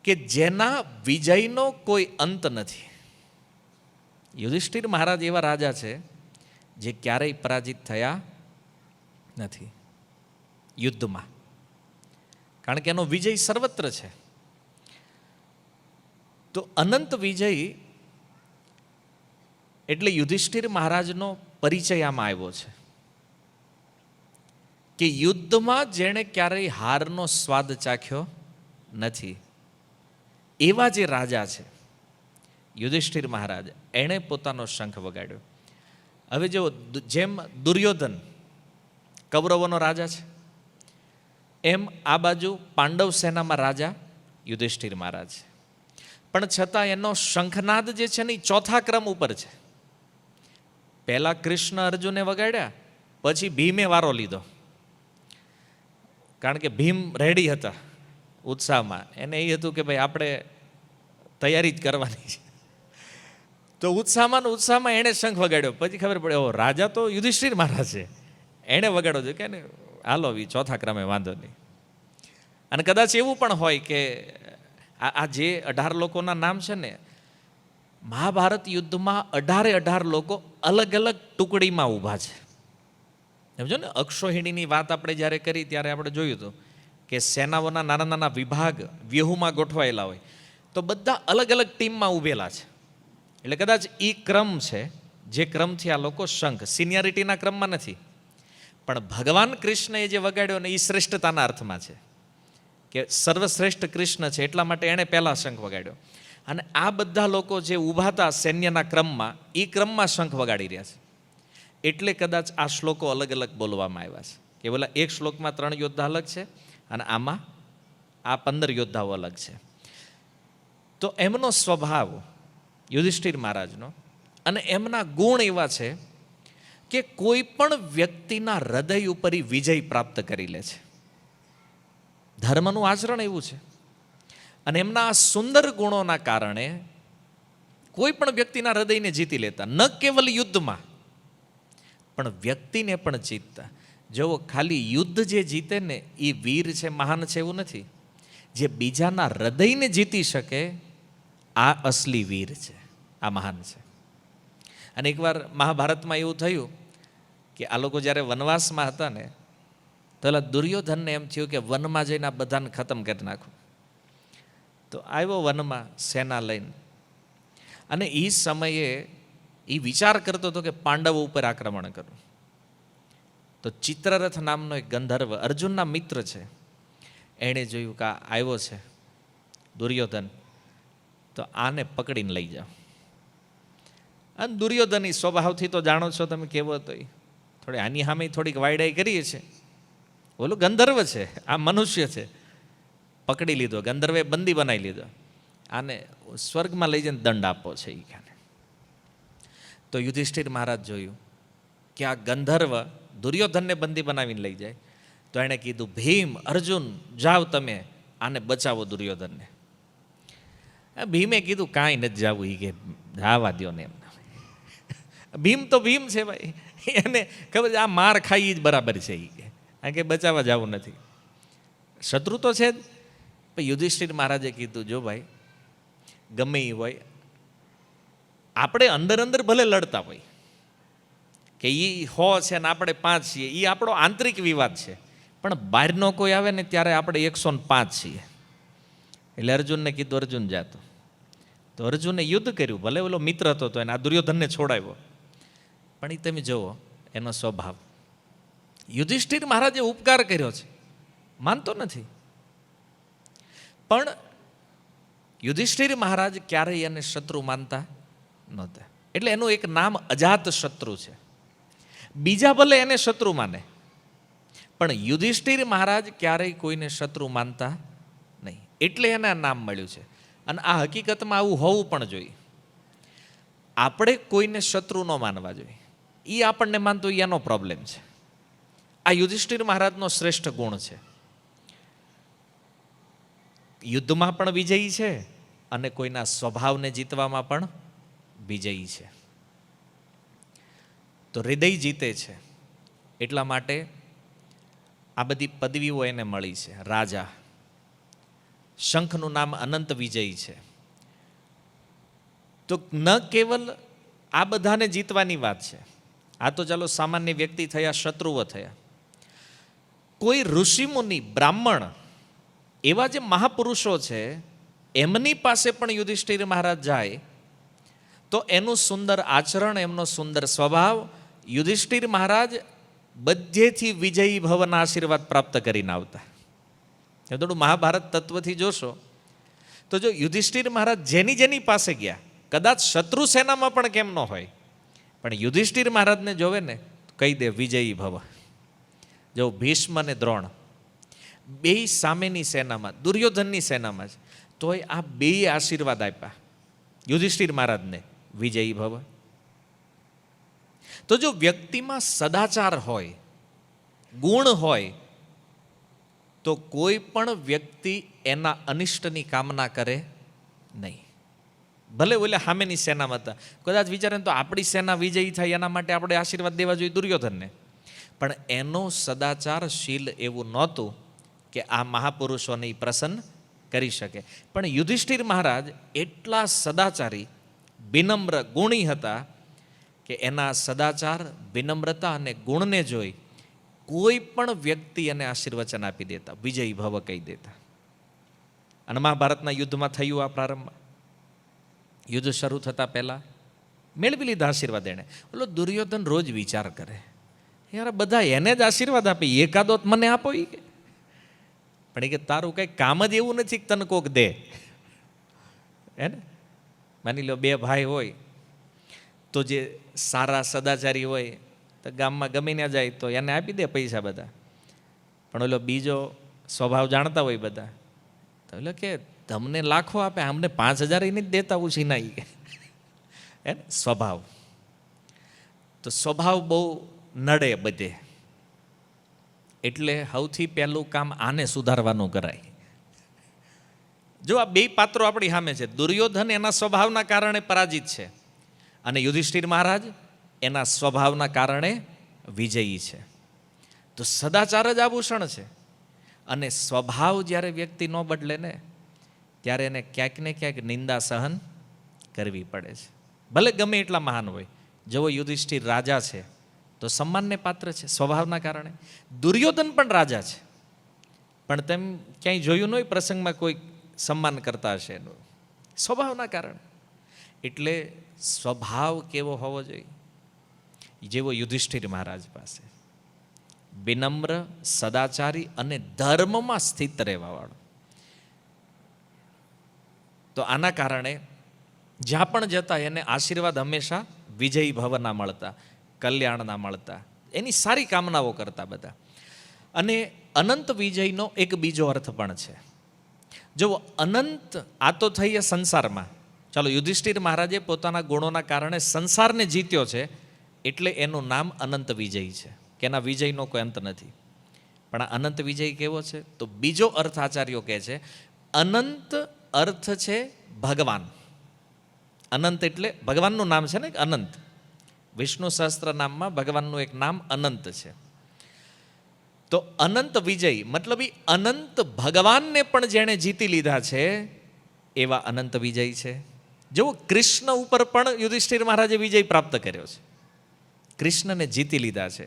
કે જેના વિજયનો કોઈ અંત નથી. યુધિષ્ઠિર મહારાજ એવા રાજા છે જે ક્યારેય પરાજિત થયા નથી યુદ્ધમાં, કારણ કે એનો વિજય સર્વત્ર છે. તો અનંત વિજય એટલે યુધિષ્ઠિર મહારાજનો પરિચય આમાં આવ્યો છે કે યુદ્ધમાં જેણે ક્યારેય હારનો સ્વાદ ચાખ્યો નથી એવા જે રાજા છે યુધિષ્ઠિર મહારાજ, એણે પોતાનો શંખ વગાડ્યો. હવે જો જેમ દુર્યોધન કૌરવોનો રાજા છે, એમ આ બાજુ પાંડવ સેનામાં રાજા યુધિષ્ઠિર મહારાજ છે. પણ છતાં એનો શંખનાદ જે છે ને એ 4થા ક્રમ ઉપર છે. પહેલા કૃષ્ણ અર્જુને વગાડ્યા, પછી ભીમે વારો લીધો, કારણ કે ભીમ રેડી હતા ઉત્સાહમાં. એને એ હતું કે ભાઈ આપણે તૈયારી જ કરવાની છે. તો તો ઉત્સાહમાં ને ઉત્સાહમાં એણે શંખ વગાડ્યો. પછી ખબર પડે ઓ રાજા તો યુધિષ્ઠિર મહારાજ છે, એણે વગાડો છે કે ને હાલો એ ચોથા ક્રમે વાંધો નહીં. અને કદાચ એવું પણ હોય કે આ જે 18 લોકોના નામ છે ને, મહાભારત યુદ્ધમાં 18 લોકો અલગ અલગ ટુકડીમાં ઊભા છે. સમજો ને, અક્ષોહિણીની વાત આપણે જ્યારે કરી ત્યારે આપણે જોયું હતું કે સેનાઓના નાના નાના વિભાગ વ્યૂહમાં ગોઠવાયેલા હોય તો બધા અલગ અલગ ટીમમાં ઊભેલા છે. એટલે કદાચ એ ક્રમ છે જે ક્રમથી આ લોકો શંખ, સિનિયરિટીના ક્રમમાં નથી, પણ ભગવાન કૃષ્ણએ જે વગાડ્યો ને એ શ્રેષ્ઠતાના અર્થમાં છે કે સર્વશ્રેષ્ઠ કૃષ્ણ છે એટલા માટે એણે પહેલાં શંખ વગાડ્યો. અને આ બધા લોકો જે ઊભા હતા સૈન્યના ક્રમમાં, એ ક્રમમાં શંખ વગાડી રહ્યા છે. એટલે કદાચ આ શ્લોકો અલગ અલગ બોલવામાં આવ્યા છે કે બોલા એક શ્લોકમાં 3 યોદ્ધા અલગ છે અને આમાં આ 15 યોદ્ધાઓ અલગ છે. તો એમનો સ્વભાવ યુધિષ્ઠિર મહારાજનો અને એમના ગુણ એવા છે કે કોઈ પણ વ્યક્તિના હૃદય ઉપર વિજય પ્રાપ્ત કરી લે છે. ધર્મનું આચરણ એવું છે. અને એમના આ સુંદર ગુણોના કારણે કોઈ પણ વ્યક્તિના હૃદયને જીતી લેતા, ન કેવલ યુદ્ધમાં પણ વ્યક્તિને પણ જીતતા. જો ખાલી યુદ્ધ જે જીતે ને એ વીર છે, મહાન છે એવું નથી. જે બીજાના હૃદયને જીતી શકે આ અસલી વીર છે, આ મહાન છે. અને એકવાર મહાભારતમાં એવું થયું કે આ લોકો જ્યારે વનવાસમાં હતા ને તો દુર્યોધનને એમ થયું કે વનમાં જઈને આ બધાને ખતમ કરી નાખું. તો આવ્યો વનમાં સેના લઈને અને એ સમયે એ વિચાર કરતો હતો કે પાંડવો ઉપર આક્રમણ કરું. તો ચિત્રરથ નામનો એક ગંધર્વ અર્જુનના મિત્ર છે, એણે જોયું કે આ આવ્યો છે દુર્યોધન, તો આને પકડીને લઈ જાઓ. અને દુર્યોધનની સ્વભાવથી તો જાણો છો તમે કેવો હતો, થોડી આની સામે થોડીક વાયડાઈ કરીએ છે. ઓલું ગંધર્વ છે, આ મનુષ્ય છે. પકડી લીધો, ગંધર્વે બંદી બનાવી લીધો. આને સ્વર્ગમાં લઈ જઈને દંડ આપવો છે એ ખાને. તો યુધિષ્ઠિર મહારાજ જોયું કે આ ગંધર્વ દુર્યોધનને બંદી બનાવીને લઈ જાય, તો એણે કીધું ભીમ, અર્જુન જાઓ તમે આને બચાવો દુર્યોધનને. ભીમે કીધું કાંઈ નથી જવું, એ કે જવા દો ને એમને. ભીમ તો ભીમ છે ભાઈ, એને ખબર છે આ માર ખાઈ જ બરાબર છે. એ કે આ કે બચાવવા જવું નથી, શત્રુ તો છે જ. પણ યુધિષ્ઠિર મહારાજે કીધું જો ભાઈ ગમે એ હોય, આપણે અંદર અંદર ભલે લડતા હોય કે એ 100 છે ને આપણે 5 છીએ, એ આપણો આંતરિક વિવાદ છે, પણ બહારનો કોઈ આવે ને ત્યારે આપણે 105 છીએ. એટલે અર્જુનને કીધું અર્જુન જાતો. તો અર્જુને યુદ્ધ કર્યું, ભલે ઓલો મિત્ર હતો તો એને આ દુર્યોધનને છોડાવ્યો. પણ એ તમે જુઓ એનો સ્વભાવ. યુધિષ્ઠિર મહારાજે ઉપકાર કર્યો છે, માનતો નથી, પણ યુધિષ્ઠિર મહારાજ ક્યારેય એને શત્રુ માનતા નહોતા. એટલે એનું એક નામ અજાત શત્રુ છે. બીજા ભલે એને શત્રુ માને, પણ યુધિષ્ઠિર મહારાજ ક્યારેય કોઈને શત્રુ માનતા નહીં, એટલે એને આ નામ મળ્યું છે. અને આ હકીકતમાં આવું હોવું પણ જોઈએ. આપણે કોઈને શત્રુ ન માનવા જોઈએ. એ આપણને માનતો એનો પ્રોબ્લેમ છે. આ યુધિષ્ઠિર મહારાજનો શ્રેષ્ઠ ગુણ છે. યુદ્ધમાં પણ વિજયી છે અને કોઈના સ્વભાવને જીતવામાં પણ વિજયી છે. તો હૃદય જીતે છે એટલા માટે આ બધી પદવીઓ એને મળી છે. રાજા, શંખનું નામ અનંત વિજયી છે. તો ન કેવલ આ બધાને જીતવાની વાત છે, આ તો ચાલો સામાન્ય વ્યક્તિ થયા, શત્રુઓ થયા. કોઈ ઋષિમુનિ, બ્રાહ્મણ, એવા જે મહાપુરુષો છે એમની પાસે પણ યુધિષ્ઠિર મહારાજ જાય તો એનું સુંદર આચરણ, એમનો સુંદર સ્વભાવ, યુધિષ્ઠિર મહારાજ બધેથી વિજયી ભવના આશીર્વાદ પ્રાપ્ત કરીને આવતા. એ થોડું મહાભારત તત્વથી જોશો તો જો યુધિષ્ઠિર મહારાજ જેની પાસે ગયા, કદાચ શત્રુ સેનામાં પણ કેમ ન હોય, પણ યુધિષ્ઠિર મહારાજને જોવે ને કહી દે વિજયી ભવ. જો ભીષ્મ અને દ્રોણ બે સામેની સેનામાં, દુર્યોધનની સેનામાં છે, તોય આ બે આશીર્વાદ આપ્યા યુધિષ્ઠિર મહારાજને, વિજયી ભવ. તો જો વ્યક્તિમાં સદાચાર હોય, ગુણ હોય, તો કોઈ પણ વ્યક્તિ એના અનિષ્ટની કામના કરે નહીં. ભલે ઓલા સામેની સેનામાં હતા, કદાચ વિચારે તો આપણી સેના વિજયી થાય એના માટે આપણે આશીર્વાદ દેવા જોઈએ દુર્યોધનને, પણ એનો સદાચારશીલ એવું નહોતું કે આ મહાપુરુષોને ઈ પ્રસન્ન કરી શકે. પણ યુધિષ્ઠિર મહારાજ એટલા સદાચારી, વિનમ્ર, ગુણી હતા કે એના સદાચાર, વિનમ્રતા અને ગુણને જોઈ કોઈ પણ વ્યક્તિ એને આશીર્વચન આપી દેતા, વિજયી ભવ કહી દેતા. અને મહાભારતના યુદ્ધમાં થયું આ પ્રારંભમાં, યુદ્ધ શરૂ થતાં પહેલાં મેળવી લીધા આશીર્વાદ એણે. બોલો દુર્યોધન રોજ વિચાર કરે, યાર બધા એને જ આશીર્વાદ આપે, એકાદો મને આપો. એ કે પણ એ કે તારું કંઈ કામ જ એવું નથી કે તને કોક દે. હે ને, માની લો બે ભાઈ હોય તો જે સારા સદાચારી હોય તો ગામમાં ગમે ત્યાં જાય તો એને આપી દે પૈસા બધા. પણ ઓલો બીજો સ્વભાવ જાણતા હોય બધા, તો એટલે કે તમને લાખો આપે, અમને 5,000 નથી દેતા ઉછી ના. હે ને, સ્વભાવ. તો સ્વભાવ બહુ નડે બધે, એટલે સૌથી પહેલું કામ આને સુધારવાનું કરાય. જો આ બે પાત્રો આપણી સામે છે, દુર્યોધન એના સ્વભાવના કારણે પરાજિત છે અને યુધિષ્ઠિર મહારાજ એના સ્વભાવના કારણે વિજયી છે. તો સદાચાર જ આભૂષણ છે, અને સ્વભાવ જ્યારે વ્યક્તિ ન બદલે ને ત્યારે એને ક્યાંક ને ક્યાંક નિંદા સહન કરવી પડે છે, ભલે ગમે એટલા મહાન હોય. જેવો યુધિષ્ઠિર રાજા છે તો સન્માનને પાત્ર છે સ્વભાવના કારણે. દુર્યોધન પણ રાજા છે, પણ તેમ ક્યાંય જોયું ન હોય પ્રસંગમાં કોઈ સન્માન કરતા હશે એનું, સ્વભાવના કારણે. એટલે સ્વભાવ કેવો હોવો જોઈએ? જેવો યુધિષ્ઠિર મહારાજ પાસે, વિનમ્ર, સદાચારી અને ધર્મમાં સ્થિત રહેવાવાળો. તો આના કારણે જ્યાં પણ જતા એને આશીર્વાદ હંમેશા વિજયી ભવના મળતા, કલ્યાણના મળતા, એની સારી કામનાઓ કરતા બધા. અને અનંત વિજયનો એક બીજો અર્થ પણ છે. જો અનંત, આ તો થઈ સંસારમાં, ચાલો યુધિષ્ઠિર મહારાજે પોતાના ગુણોના કારણે સંસારને જીત્યો છે એટલે એનું નામ અનંત વિજય છે, કે એના વિજયનો કોઈ અંત નથી. પણ આ અનંત વિજય કેવો છે? તો બીજો અર્થ આચાર્યો કહે છે, અનંત અર્થ છે ભગવાન. અનંત એટલે ભગવાનનું નામ છે ને અનંત. વિષ્ણુ સહસ્ત્ર નામમાં ભગવાનનું એક નામ અનંત છે. તો અનંત વિજય મતલબ એ અનંત ભગવાનને પણ જેણે જીતી લીધા છે એવા અનંત વિજય છે. જેવો કૃષ્ણ ઉપર પણ યુધિષ્ઠિર મહારાજે વિજય પ્રાપ્ત કર્યો છે, કૃષ્ણને જીતી લીધા છે.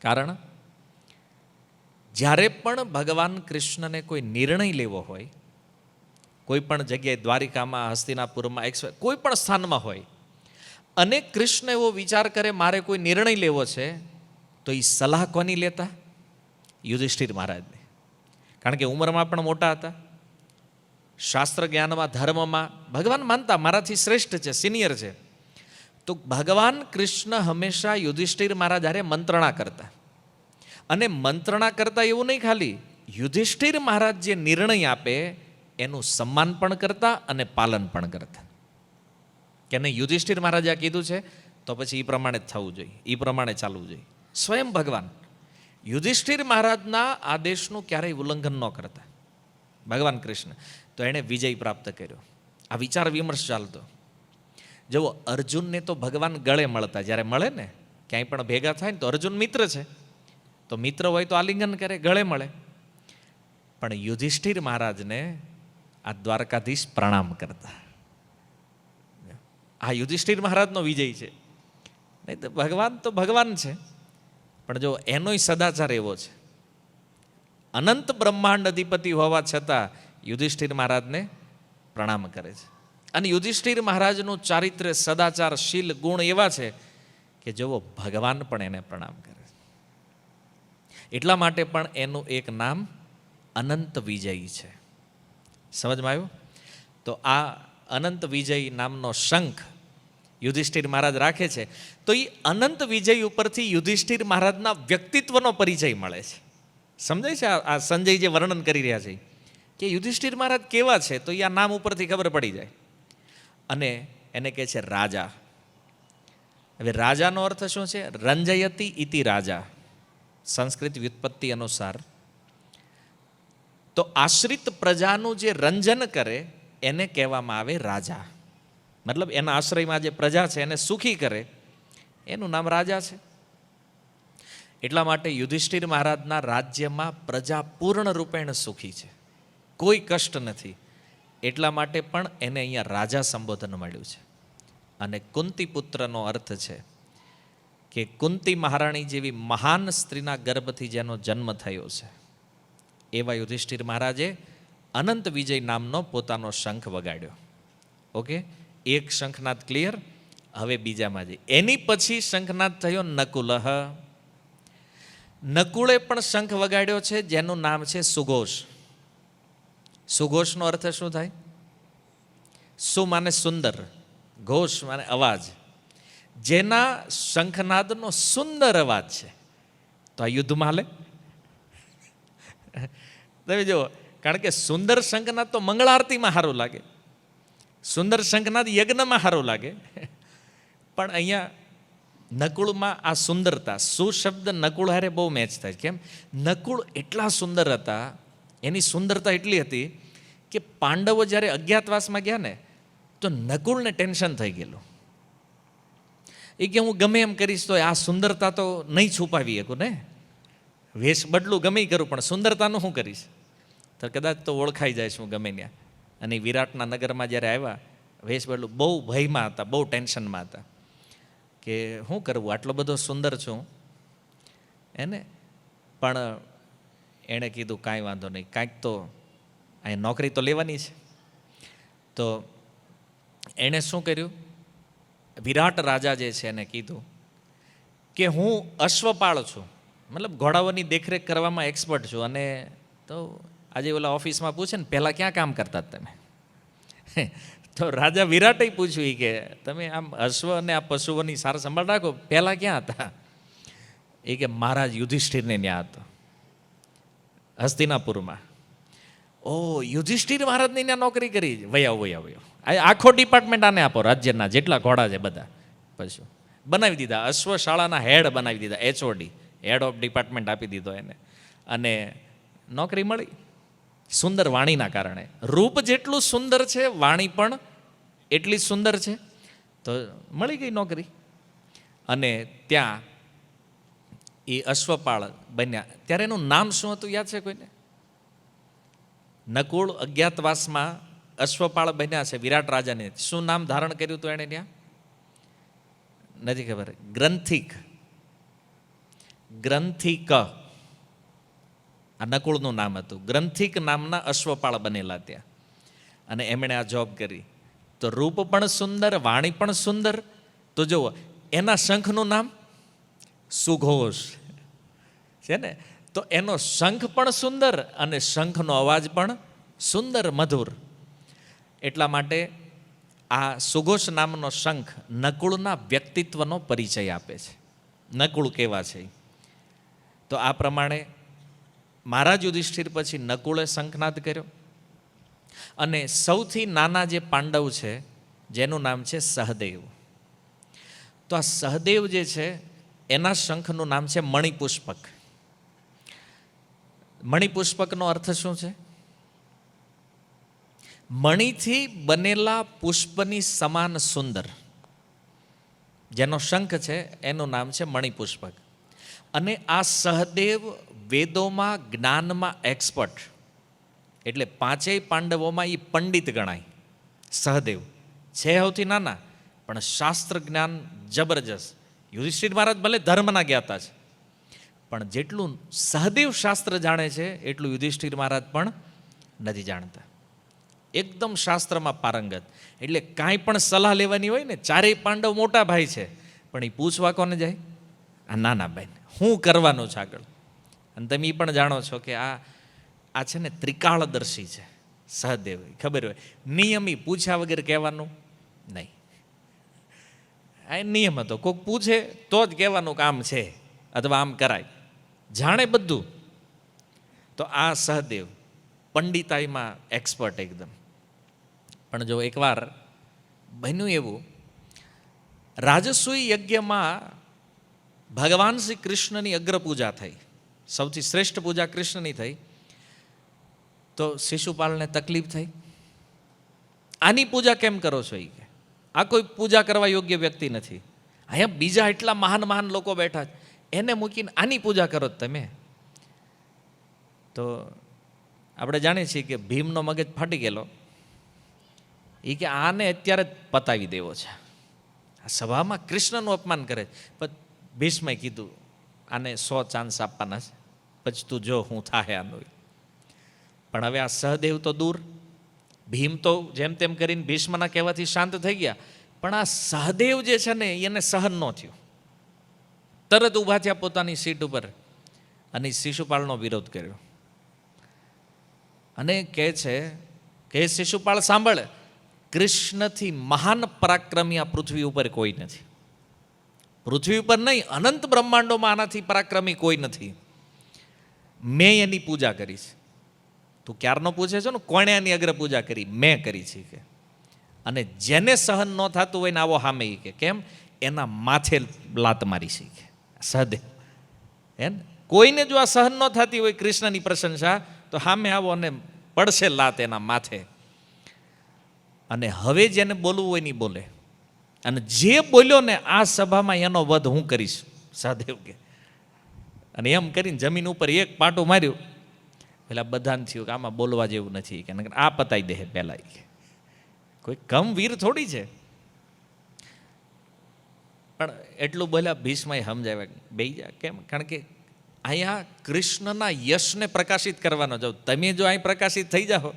કારણ જ્યારે પણ ભગવાન કૃષ્ણને કોઈ નિર્ણય લેવો હોય, કોઈ પણ જગ્યાએ, દ્વારિકામાં, હસ્તિનાપુરમાં, કોઈ પણ સ્થાનમાં હોય, અને કૃષ્ણ એવો વિચાર કરે મારે કોઈ નિર્ણય લેવો છે, તો એ સલાહ કોની લેતા? યુધિષ્ઠિર મહારાજને. કારણ કે ઉંમરમાં પણ મોટા હતા, શાસ્ત્ર જ્ઞાનમાં, ધર્મમાં ભગવાન માનતા મારાથી શ્રેષ્ઠ છે, સિનિયર છે. તો ભગવાન કૃષ્ણ હંમેશા યુધિષ્ઠિર મહારાજ હારે મંત્રણા કરતા. અને મંત્રણા કરતા એવું નહીં, ખાલી યુધિષ્ઠિર મહારાજ જે નિર્ણય આપે એનું સન્માન પણ કરતા અને પાલન પણ કરતા. કે નહીં, યુધિષ્ઠિર મહારાજે આ કીધું છે તો પછી એ પ્રમાણે જ થવું જોઈએ, એ પ્રમાણે ચાલવું જોઈએ. સ્વયં ભગવાન યુધિષ્ઠિર મહારાજના આદેશનું ક્યારેય ઉલ્લંઘન ન કરતા ભગવાન કૃષ્ણ. તો એણે વિજય પ્રાપ્ત કર્યો. આ વિચાર વિમર્શ ચાલતો. જુઓ, અર્જુનને તો ભગવાન ગળે મળતા, જ્યારે મળે ને ક્યાંય પણ ભેગા થાય ને તો અર્જુન મિત્ર છે, તો મિત્ર હોય તો આલિંગન કરે, ગળે મળે. પણ યુધિષ્ઠિર મહારાજને આ દ્વારકાધીશ પ્રણામ કરતા. આ યુધિષ્ઠિર મહારાજનો વિજય છે. નહીં તો ભગવાન છે, પણ જો એનોય સદાચાર એવો છે. અનંત બ્રહ્માંડ અધિપતિ હોવા છતાં યુધિષ્ઠિર મહારાજને પ્રણામ કરે છે. અને યુધિષ્ઠિર મહારાજનું ચારિત્ર્ય, સદાચાર, શીલ, ગુણ એવા છે કે જેવો ભગવાન પણ એને પ્રણામ કરે છે. એટલા માટે પણ એનું એક નામ અનંત વિજય છે. સમજમાં આવ્યું? તો આ અનંત વિજય નામનો શંખ યુધિષ્ઠિર મહારાજ રાખે છે. તો એ અનંત વિજય ઉપરથી યુધિષ્ઠિર મહારાજના વ્યક્તિત્વનો પરિચય મળે છે. સમજાય છે? આ સંજય જે વર્ણન કરી રહ્યા છે કે યુધિષ્ઠિર મહારાજ કેવા છે, તો એ આ નામ ઉપરથી ખબર પડી જાય. અને એને કહે છે રાજા. હવે રાજાનો અર્થ શું છે? રંજયતી ઇતિ રાજા, સંસ્કૃત વ્યુત્પત્તિ અનુસાર. તો આશ્રિત પ્રજાનું જે રંજન કરે એને કહેવામાં આવે રાજા. મતલબ એના આશ્રયમાં જે પ્રજા છે એને સુખી કરે એનું નામ રાજા છે. એટલા માટે યુધિષ્ઠિર મહારાજના રાજ્યમાં પ્રજા પૂર્ણ રૂપેણ સુખી છે, કોઈ કષ્ટ નથી. એટલા માટે પણ એને અહીંયા રાજા સંબોધન મળ્યું છે. અને કુંતી પુત્રનો અર્થ છે કે કુંતી મહારાણી જેવી મહાન સ્ત્રીના ગર્ભથી જેનો જન્મ થયો છે એવા યુધિષ્ઠિર મહારાજે અનંત વિજય નામનો પોતાનો શંખ વગાડ્યો. ઓકે, એક શંખનાદ ક્લિયર. હવે બીજામાં જઈએ. એની પછી શંખનાદ થયો નકુલહ. નકુળે પણ શંખ વગાડ્યો છે જેનું નામ છે સુઘોષ. સુઘોષનો અર્થ શું થાય? સુ માને સુંદર, ઘોષ માને અવાજ. જેના શંખનાદનો સુંદર અવાજ છે તો આ યુદ્ધમાં હાલે. તમે જુઓ, કારણ કે સુંદર શંખનાદ તો મંગળ આરતીમાં સારું લાગે, સુંદર શંખનાદ યજ્ઞમાં સારું લાગે. પણ અહીંયા નકુળમાં આ સુંદરતા, સુશબ્દ નકુળ હારે બહુ મેચ થાય. કેમ? નકુળ એટલા સુંદર હતા, એની સુંદરતા એટલી હતી કે પાંડવો જ્યારે અજ્ઞાતવાસમાં ગયા ને તો નકુળને ટેન્શન થઈ ગયેલું. એ કે હું ગમે એમ કરીશ તો આ સુંદરતા તો નહીં છુપાવી શકું ને, વેશ બદલું ગમે કરું પણ સુંદરતાનું શું કરીશ, તો કદાચ તો ઓળખાઈ જાય હું ગમે ત્યાં. અને વિરાટના નગરમાં જ્યારે આવ્યા વેશ બદલું, બહુ ભયમાં હતા, બહુ ટેન્શનમાં હતા કે શું કરવું, આટલો બધો સુંદર છું એને. પણ એણે કીધું કાંઈ વાંધો નહીં, કાંઈક તો અહીં નોકરી તો લેવાની છે. તો એણે શું કર્યું, વિરાટ રાજા જે છે એને કીધું કે હું અશ્વપાળ છું, મતલબ ઘોડાઓની દેખરેખ કરવામાં એક્સપર્ટ છું. અને તો આજે ઓલા ઓફિસમાં પૂછે ને પહેલાં ક્યાં કામ કરતા તમે, તો રાજા વિરાટે પૂછ્યું કે તમે આમ અશ્વ અને આ પશુઓની સાર સંભાળ રાખો, પહેલાં ક્યાં હતા? એ કે મહારાજ યુધિષ્ઠિરને ત્યાં હતો હસ્તિનાપુરમાં. ઓ, યુધિષ્ઠિર મહારાજને ત્યાં નોકરી કરી, વયા આખો ડિપાર્ટમેન્ટ આને આપો, રાજ્યના જેટલા ઘોડા છે બધા પશુ બનાવી દીધા, અશ્વશાળાના હેડ બનાવી દીધા, HOD, હેડ ઓફ ડિપાર્ટમેન્ટ આપી દીધો એને. અને નોકરી મળી સુંદર વાણીના કારણે. રૂપ જેટલું સુંદર છે વાણી પણ એટલી સુંદર છે, તો મળી ગઈ નોકરી. અને ત્યાં એ અશ્વપાળ બન્યા. ત્યારે એનું નામ શું હતું યાદ છે કોઈને? નકુળ અજ્ઞાતવાસમાં અશ્વપાળ બન્યા છે વિરાટ રાજાને. શું નામ ધારણ કર્યું હતું એણે ત્યાં? નથી ખબર. ગ્રંથિક, ગ્રંથિક આ નકુળનું નામ હતું. ગ્રંથિક નામના અશ્વપાળ બનેલા ત્યાં. અને એમણે આ જોબ કરી. તો રૂપ પણ સુંદર, વાણી પણ સુંદર. તો જુઓ, એના શંખનું નામ સુઘોષ છે ને. તો એનો શંખ પણ સુંદર અને શંખનો અવાજ પણ સુંદર, મધુર. એટલા માટે આ સુઘોષ નામનો શંખ નકુળના વ્યક્તિત્વનો પરિચય આપે છે. નકુળ કેવા છે. તો આ પ્રમાણે મહારાજ યુધિષ્ઠિર પછી નકુળે શંખનાદ કર્યો. અને સૌથી નાના જે પાંડવ છે જેનું નામ છે સહદેવ. તો આ સહદેવ જે છે એના શંખનું નામ છે મણિપુષ્પક. મણિપુષ્પકનો અર્થ શું છે? મણિથી બનેલા પુષ્પની સમાન સુંદર જેનો શંખ છે એનું નામ છે મણિપુષ્પક. અને આ સહદેવ વેદોમાં, જ્ઞાનમાં એક્સપર્ટ, એટલે પાંચેય પાંડવોમાં એ પંડિત ગણાય. સહદેવ છે સૌથી નાના પણ શાસ્ત્ર જ્ઞાન જબરજસ્ત. યુધિષ્ઠિર મહારાજ ભલે ધર્મના જ્ઞાતા છે પણ જેટલું સહદેવ શાસ્ત્ર જાણે છે એટલું યુધિષ્ઠિર મહારાજ પણ નથી જાણતા. એકદમ શાસ્ત્રમાં પારંગત. એટલે કાંઈ પણ સલાહ લેવાની હોય ને, ચારેય પાંડવ મોટા ભાઈ છે પણ એ પૂછવા કોને જાય? આ નાના ભાઈને શું કરવાનું છે આગળ. અને તમે એ પણ જાણો છો કે આ છે ને ત્રિકાળદર્શી છે સહદેવ. ખબર હોય નિયમી, પૂછ્યા વગર કહેવાનું નહીં. આ નિયમ હતો, કોઈક પૂછે તો જ કહેવાનું કામ છે અથવા આમ કરાય, જાણે બધું. તો આ સહદેવ પંડિતાઈમાં એક્સપર્ટ એકદમ. પણ જો એકવાર બન્યું એવું, રાજસૂય યજ્ઞમાં ભગવાન શ્રી કૃષ્ણની અગ્ર પૂજા થઈ, સૌથી શ્રેષ્ઠ પૂજા કૃષ્ણની થઈ. તો શિશુપાલને તકલીફ થઈ. આની પૂજા કેમ કરો છો એ કે આ કોઈ પૂજા કરવા યોગ્ય વ્યક્તિ નથી. અહીંયા બીજા એટલા મહાન મહાન લોકો બેઠા છે, એને મૂકીને આની પૂજા કરો તમે. તો આપણે જાણીએ છીએ કે ભીમનો મગજ ફાટી ગયેલો. એ કે આને અત્યારે જ પતાવી દેવો છે. આ સભામાં કૃષ્ણનું અપમાન કરે. પણ ભીષ્મએ કીધું આને 100 ચાન્સ આપવાના છે, પછી તું જો હું થાય આનું. પણ હવે આ સહદેવ તો દૂર, ભીમ તો જેમ તેમ કરીને ભીષ્મના કહેવાથી શાંત થઈ ગયા. પણ આ સહદેવ જે છે ને એને સહન ન થયું. તરત ઊભા થયા પોતાની સીટ ઉપર અને શિશુપાળનો વિરોધ કર્યો. અને કહે છે કે શિશુપાળ સાંભળ, કૃષ્ણથી મહાન પરાક્રમી આ પૃથ્વી ઉપર કોઈ નથી. પૃથ્વી ઉપર નહીં, અનંત બ્રહ્માંડોમાં આનાથી પરાક્રમી કોઈ નથી. મેં એની પૂજા કરી છે. તું ક્યારનો પૂછે છે ને કોણે એની અગ્ર પૂજા કરી? મેં કરી છે કે. અને જેને સહન ન થતું હોય ને આવો સામે કે કેમ એના માથે લાત મારી છે કે સહદેવ. એમ કોઈને જો આ સહન ન થતી હોય કૃષ્ણની પ્રશંસા, તો સામે આવો અને પડશે લાત એના માથે. અને હવે જેને બોલવું હોય નહીં બોલે. અને જે બોલ્યો ને આ સભામાં એનો વધ હું કરીશ, સહદેવ કે. અને એમ કરીને જમીન ઉપર એક પાટું માર્યું. પેલા બધાને થયું કે આમાં બોલવા જેવું નથી કે આ પતાવી દે પહેલા. કોઈ કમ વીર થોડી છે. પણ એટલું બોલ્યા ભીષ્મએ સમજાવ્યા બે જા કેમ, કારણ કે અહીંયા કૃષ્ણના યશને પ્રકાશિત કરવાનો જાવ. તમે જો અહીં પ્રકાશિત થઈ જાઓ,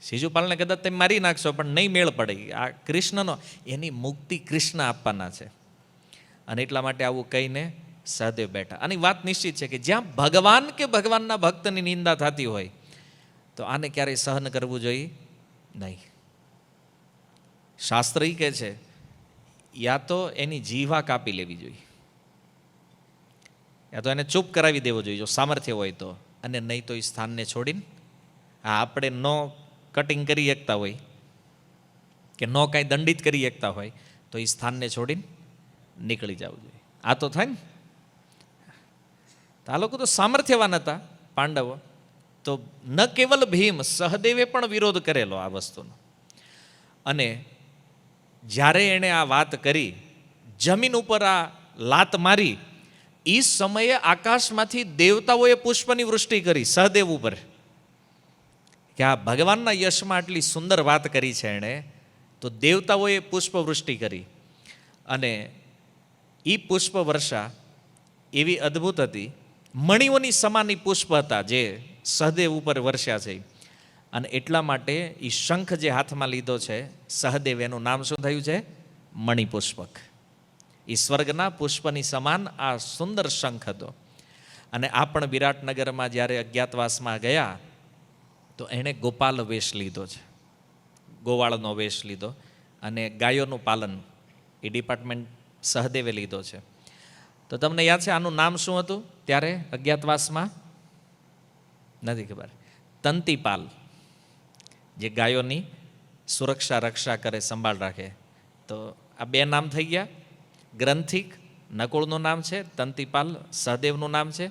શિશુપાલને કદાચ તમે મારી નાખશો પણ નહીં મેળ પડે. આ કૃષ્ણનો એની મુક્તિ કૃષ્ણ આપવાના છે. અને એટલા માટે આવું કહીને સહદેવ બેઠા. આની વાત નિશ્ચિત છે કે જ્યાં ભગવાન કે ભગવાનના ભક્તની નિંદા થતી હોય તો આને ક્યારેય સહન કરવું જોઈએ નહીં. શાસ્ત્ર કહે છે યા તો એની જીવા કાપી લેવી જોઈએ, યા તો એને ચૂપ કરાવી દેવો જોઈએ જો સામર્થ્ય હોય તો. અને નહીં તો એ સ્થાનને છોડીને આપણે ન કટિંગ કરી શકતા હોય કે ન કાંઈ દંડિત કરી શકતા હોય તો એ સ્થાનને છોડીને નીકળી જવું જોઈએ. આ તો થાય ને. આ લોકો તો સામર્થ્યવાન હતા પાંડવો. તો ન કેવલ ભીમ, સહદેવે પણ વિરોધ કરેલો આ વસ્તુનો. અને જ્યારે એણે આ વાત કરી, જમીન ઉપર આ લાત મારી, એ સમયે આકાશમાંથી દેવતાઓએ પુષ્પની વૃષ્ટિ કરી સહદેવ ઉપર. કે આ ભગવાનના યશમાં આટલી સુંદર વાત કરી છે એણે, તો દેવતાઓએ પુષ્પવૃષ્ટિ કરી. અને એ પુષ્પ વર્ષા એવી અદ્ભુત હતી, મણિઓની સમાની પુષ્પ હતા જે સહદેવ ઉપર વર્ષ્યા છે. અને એટલા માટે એ શંખ જે હાથમાં લીધો છે સહદેવ, એનું નામ શું થયું છે? મણિપુષ્પક. એ સ્વર્ગના પુષ્પની સમાન આ સુંદર શંખ હતો. અને આ પણ વિરાટનગરમાં જ્યારે અજ્ઞાતવાસમાં ગયા તો એણે ગોપાલ વેશ લીધો છે, ગોવાળનો વેશ લીધો. અને ગાયોનું પાલન એ ડિપાર્ટમેન્ટ સહદેવે લીધો છે. તો તમને યાદ છે આનું નામ શું હતું ત્યારે અજ્ઞાતવાસમાં? નથી ખબર. તંતીપાલ, જે ગાયોની સુરક્ષા રક્ષા કરે, સંભાળ રાખે. તો આ બે નામ થઈ ગયા. ગ્રંથિક નકુળનું નામ છે, તંતીપાલ સહદેવનું નામ છે.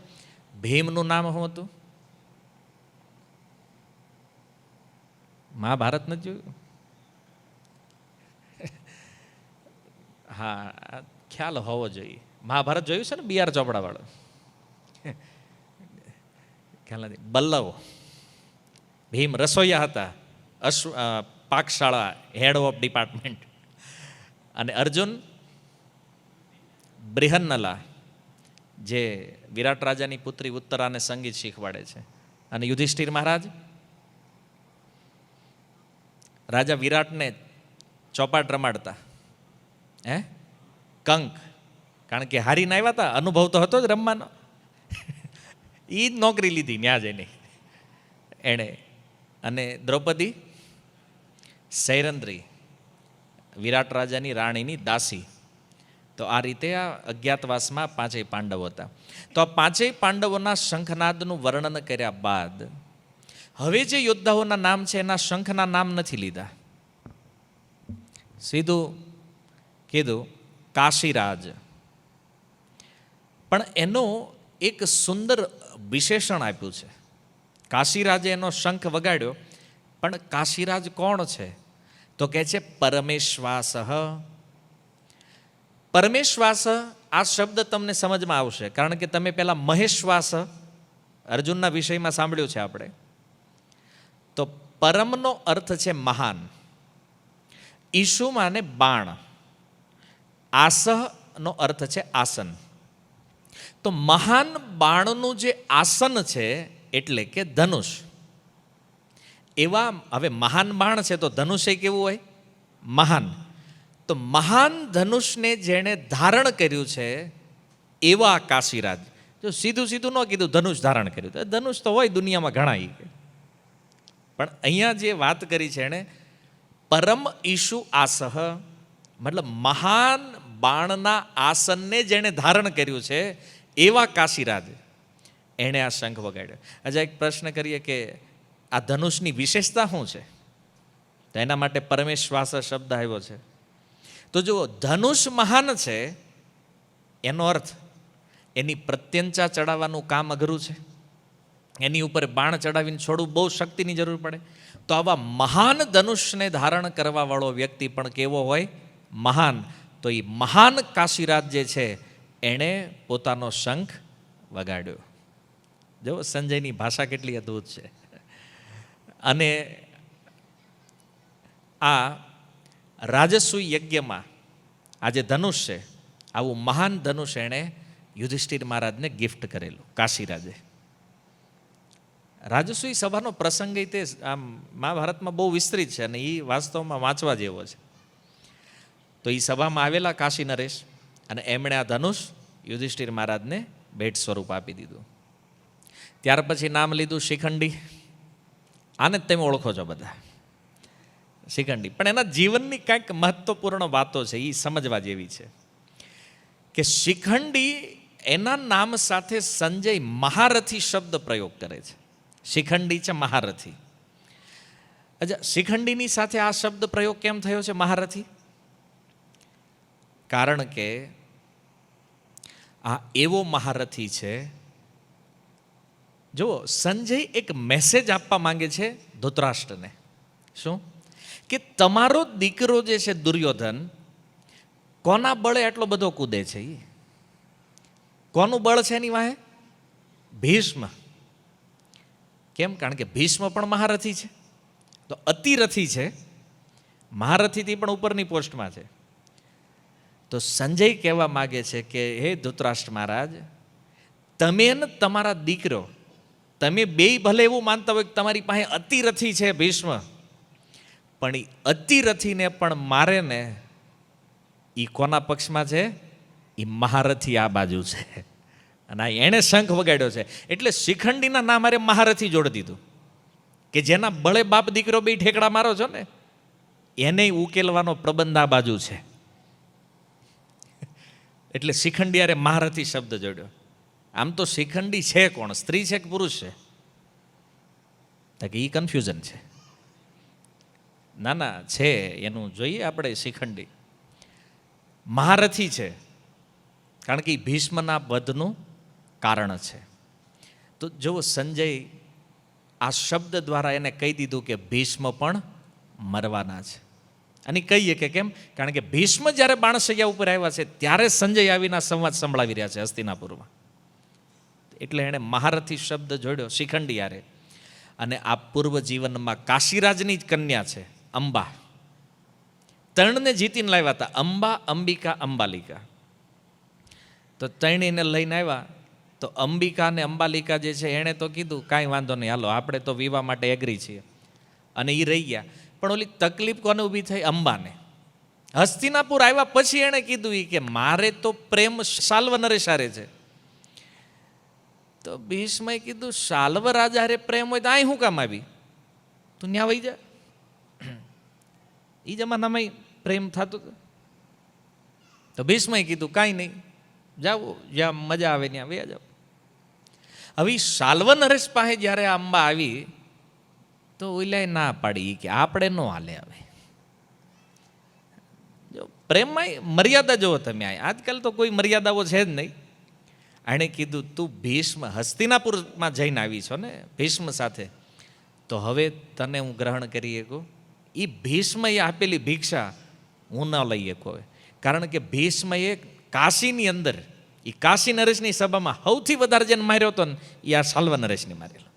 ભીમનું નામ શું હતું? મહાભારત નથી જોયું? હા, ખ્યાલ હોવો જોઈએ. મહાભારત જોયું છે ને, BR ચોપડા વાળો? ખ્યાલ નથી. બલ્લવ, ભીમ રસોઈયા હતા, પાકશાળા હેડ ઓફ ડિપાર્ટમેન્ટ. અને અર્જુન બ્રિહન્નલા, જે વિરાટ રાજાની પુત્રી ઉત્તરાને સંગીત શીખવાડે છે. અને યુધિષ્ઠિર મહારાજ રાજા વિરાટને ચોપાટ રમાડતા. કંક, કારણ કે હારીને આવ્યા હતા, અનુભવ તો હતો જ રમવાનો. એ જ નોકરી લીધી ન્યા જઈને એણે. અને દ્રૌપદી સૈરંદ્રી, વિરાટ રાજાની રાણીની દાસી. તો આ રીતે આ અજ્ઞાતવાસમાં 5 પાંડવો હતા. તો આ 5 પાંડવોના શંખનાદનું વર્ણન કર્યા બાદ હવે જે યોદ્ધાઓના નામ છે એના શંખના નામ નથી લીધા. સીધું કીધું કાશીરાજ. પણ એનું એક સુંદર વિશેષણ આપ્યું છે. કાશીરાજે એનો શંખ વગાડ્યો, પણ કાશીરાજ કોણ છે? તો કહે છે પરમેશ્વાસ. પરમેશ્વાસ આ શબ્દ તમને સમજમાં આવશે, કારણ કે તમે પહેલા મહેશ્વાસ અર્જુનના વિષયમાં સાંભળ્યું છે આપણે. તો પરમનો અર્થ છે મહાન, ઈશુ માને બાણ, આસહનો અર્થ છે આસન. તો મહાન બાણનું જે આસન છે એટલે કે ધનુષ. એવા હવે મહાન બાણ છે તો ધનુષ કેવું હોય? મહાન. તો મહાન ધનુષને જેણે ધારણ કર્યું છે એવા કાશીરાજ. જો સીધું સીધું ન કીધું ધનુષ ધારણ કર્યું, તો ધનુષ તો હોય દુનિયામાં ઘણા, પણ અહીંયા જે વાત કરી છે એણે પરમ ઈશુ આસહ, મતલબ મહાન બાણના આસનને જેણે ધારણ કર્યું છે એવા કાશીરાજ, એણે આ શંખ વગાડ્યો. હજી એક પ્રશ્ન કરીએ કે આ ધનુષની વિશેષતા શું છે? તો એના માટે પરમેશ્વાસ શબ્દ આવ્યો છે. તો જુઓ, ધનુષ મહાન છે એનો અર્થ એની પ્રત્યંચા ચડાવવાનું કામ અઘરું છે, એની ઉપર બાણ ચડાવીને છોડવું બહુ શક્તિની જરૂર પડે. તો આવા મહાન ધનુષને ધારણ કરવાવાળો વ્યક્તિ પણ કેવો હોય? મહાન. તો એ મહાન કાશીરાજ જે છે એણે પોતાનો શંખ વગાડ્યો. જો સંજયની ભાષા કેટલી અદ્ભુત છે. અને આ રાજસૂય યજ્ઞમાં આ જે ધનુષ છે, આવું મહાન ધનુષ એણે યુધિષ્ઠિર મહારાજને ગિફ્ટ કરેલું કાશીરાજે. રાજસૂય સભાનો પ્રસંગ તે આમ મહાભારતમાં બહુ વિસ્તૃત છે અને એ વાસ્તવમાં વાંચવા જેવો છે. તો એ સભામાં આવેલા કાશી નરેશ અને એમણે આ ધનુષ યુધિષ્ઠિર મહારાજને ભેટ સ્વરૂપ આપી દીધું. ત્યાર પછી નામ લીધું શિખંડી. આને જ તમે ઓળખો છો બધા, શિખંડી. પણ એના જીવનની કંઈક મહત્વપૂર્ણ વાતો છે, એ સમજવા જેવી છે કે શિખંડી એના નામ સાથે સંજય મહારથી શબ્દ પ્રયોગ કરે છે. શિખંડી છે મહારથી. અચ્છા, શિખંડીની સાથે આ શબ્દ પ્રયોગ કેમ થયો છે મહારથી? કારણ કે આ એવો મહારથી છે. જુઓ, સંજય એક મેસેજ આપવા માંગે છે ધૃતરાષ્ટ્રને. શું? કે તમારો દીકરો જે છે દુર્યોધન કોના બળે આટલો બધો કૂદે છે? કોનું બળ છે એની વાહે? ભીષ્મ. કેમ? કારણ કે ભીષ્મ પણ મહારથી છે, તો અતિરથી છે, મહારથીથી પણ ઉપરની પોસ્ટમાં છે. તો સંજય કહેવા માગે છે કે હે ધૃતરાષ્ટ્ર મહારાજ, તમે ને તમારા દીકરો, તમે બેય ભલે એવું માનતા હોય કે તમારી પાસે અતિરથી છે ભીષ્મ, પણ એ અતિરથીને પણ મારે ને એ કોના પક્ષમાં છે? એ મહારથી આ બાજુ છે. અને આ એણે શંખ વગાડ્યો છે એટલે શિખંડીના નામ મારે મહારથી જોડી દીધું કે જેના બળે બાપ દીકરો બે ઠેકડા મારો છો ને એને ઉકેલવાનો પ્રબંધ આ બાજુ છે. એટલે શિખંડી અરે મહારથી શબ્દ જોડ્યો. આમ તો શિખંડી છે કોણ? સ્ત્રી છે કે પુરુષ છે? તો કે એ કન્ફ્યુઝન છે. ના ના, છે એનું જોઈએ આપણે. શિખંડી મહારથી છે કારણ કે એ ભીષ્મના વધનું કારણ છે. તો જો સંજય આ શબ્દ દ્વારા એને કહી દીધું કે ભીષ્મ પણ મરવાના છે. અને કહીએ કે કેમ? કારણ કે ભીષ્મ જ્યારે બાણશૈયા ઉપર આવ્યા છે ત્યારે સંજય આવીને સંવાદ સંભળાવી રહ્યા છે હસ્તિનાપુરમાં. એટલે એણે મહારથી શબ્દ જોડ્યો શિખંડી યારે. અને આ પૂર્વ જીવનમાં કાશીરાજની જ કન્યા છે અંબા. તણને જીતીને લાવ્યા હતા, અંબા, અંબિકા, અંબાલિકા. તો તણીને લઈને આવ્યા. તો અંબિકા અને અંબાલિકા જે છે એણે તો કીધું કાંઈ વાંધો નહીં, હાલો આપણે તો વિવાહ માટે એગ્રી છીએ. અને એ રહી ગયા. પણ ઓલી તકલીફ કોને ઊભી થઈ? અંબાને. હસ્તિનાપુર આવ્યા પછી એણે કીધું કે મારે તો પ્રેમ શાલ્વ નરેશારે છે. તો ભીષ્મએ કીધું શાલ્વ રાજા રે પ્રેમ હોય તો અહીં શું કામ આવી? તું ન્યા વહી જા. એ જમાનામાં પ્રેમ થતો હતો. તો ભીષ્મએ કીધું કાંઈ નહીં, જાઓ જ્યાં મજા આવે ત્યાં વયા જાઓ. હવે શાલ્વ નરેશ પાસે જ્યારે અંબા આવી તો ઓલાએ ના પાડી કે આપણે ન હાલે. હવે જો પ્રેમમાં મર્યાદા જુઓ તમે. આજકાલ તો કોઈ મર્યાદાઓ છે જ નહીં. એણે કીધું તું ભીષ્મ હસ્તિનાપુરમાં જઈને આવી છો ને ભીષ્મ સાથે, તો હવે તને હું ગ્રહણ કરી શકું એ ભીષ્મએ આપેલી ભિક્ષા હું ન લઈ શકો. કારણ કે ભીષ્મએ કાશીની અંદર, એ કાશી નરેશની સભામાં સૌથી વધારે જેને માર્યો હતો ને એ આ સાલ્વ નરેશને મારેલો.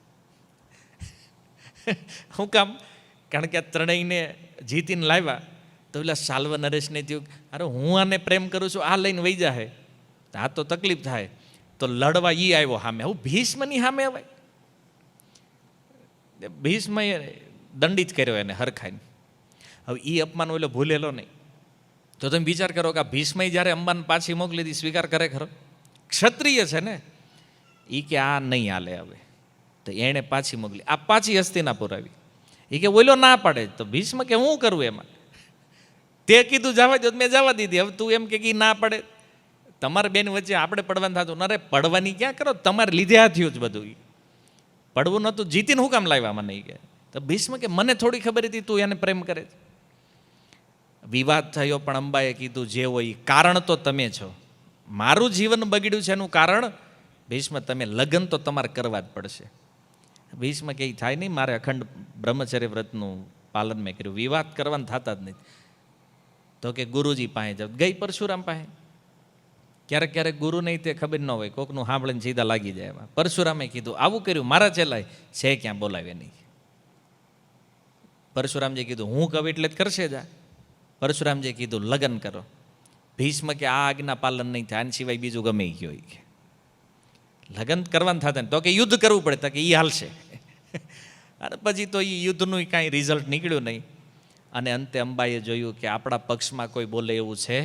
શું કામ? કારણ કે આ ત્રણેયને જીતીને લાવ્યા તો પેલા સાલ્વ નરેશને થયું, અરે હું આને પ્રેમ કરું છું, આ લઈને વહી જાય, આ તો તકલીફ થાય. તો લડવા એ આવ્યો સામે. હું ભીષ્મની સામે અવાય? ભીષ્મએ દંડિત કર્યો એને હરખાઈને. હવે એ અપમાન ઓલો ભૂલેલો નહીં. તો તમે વિચાર કરો કે આ ભીષ્મએ જ્યારે અંબાને પાછી મોકલી હતી, સ્વીકાર કરે ખરો? ક્ષત્રિય છે ને એ કે આ નહીં હાલે હવે, તો એણે પાછી મોકલી. આ પાછી હસ્તિનાપુર આવી. એ કે ઓલો ના પાડે. તો ભીષ્મ કે હું કરવું એમાં? તે કીધું જવા દો, મેં જવા દીધી. હવે તું એમ કે ના પડે, તમારે બેન વચ્ચે આપણે પડવાનું થતું. અરે પડવાની ક્યાં કરો, તમારે લીધે આ થયું જ બધું. પડવું નહોતું, જીતીને હું કામ લાવ્યા મને? કે તો ભીષ્મ કે મને થોડી ખબર હતી તું એને પ્રેમ કરે છે. વિવાદ થયો, પણ અંબાએ કીધું જે હોય કારણ તો તમે છો, મારું જીવન બગડ્યું છે એનું કારણ ભીષ્મ તમે, લગ્ન તો તમારે કરવા જ પડશે. ભીષ્મ કે થાય નહીં, મારે અખંડ બ્રહ્મચર્ય વ્રતનું પાલન મેં કર્યું, વિવાદ કરવાનું થતા જ નહીં. તો કે ગુરુજી પાસે જાવ. ગઈ પરશુરામ પાસે. ક્યારેક ક્યારેક ગુરુ નહીં તે ખબર ન હોય, કોકનું સાંભળીને સીધા લાગી જાય એમાં. પરશુરામે કીધું આવું કર્યું, મારા ચેલાય છે ક્યાં બોલાવે નહીં. પરશુરામજી કીધું હું કહું એટલે જ કરશે જા. પરશુરામજીએ કીધું લગ્ન કરો. ભીષ્મ કે આ આજ્ઞા પાલન નહીં થાય, આના સિવાય બીજું ગમે ગયો. લગ્ન કરવાનું થતા તો કે યુદ્ધ કરવું પડે, તો કે એ હાલશે. અને પછી તો એ યુદ્ધનું કાંઈ રિઝલ્ટ નીકળ્યું નહીં. અને અંતે અંબાએ જોયું કે આપણા પક્ષમાં કોઈ બોલે એવું છે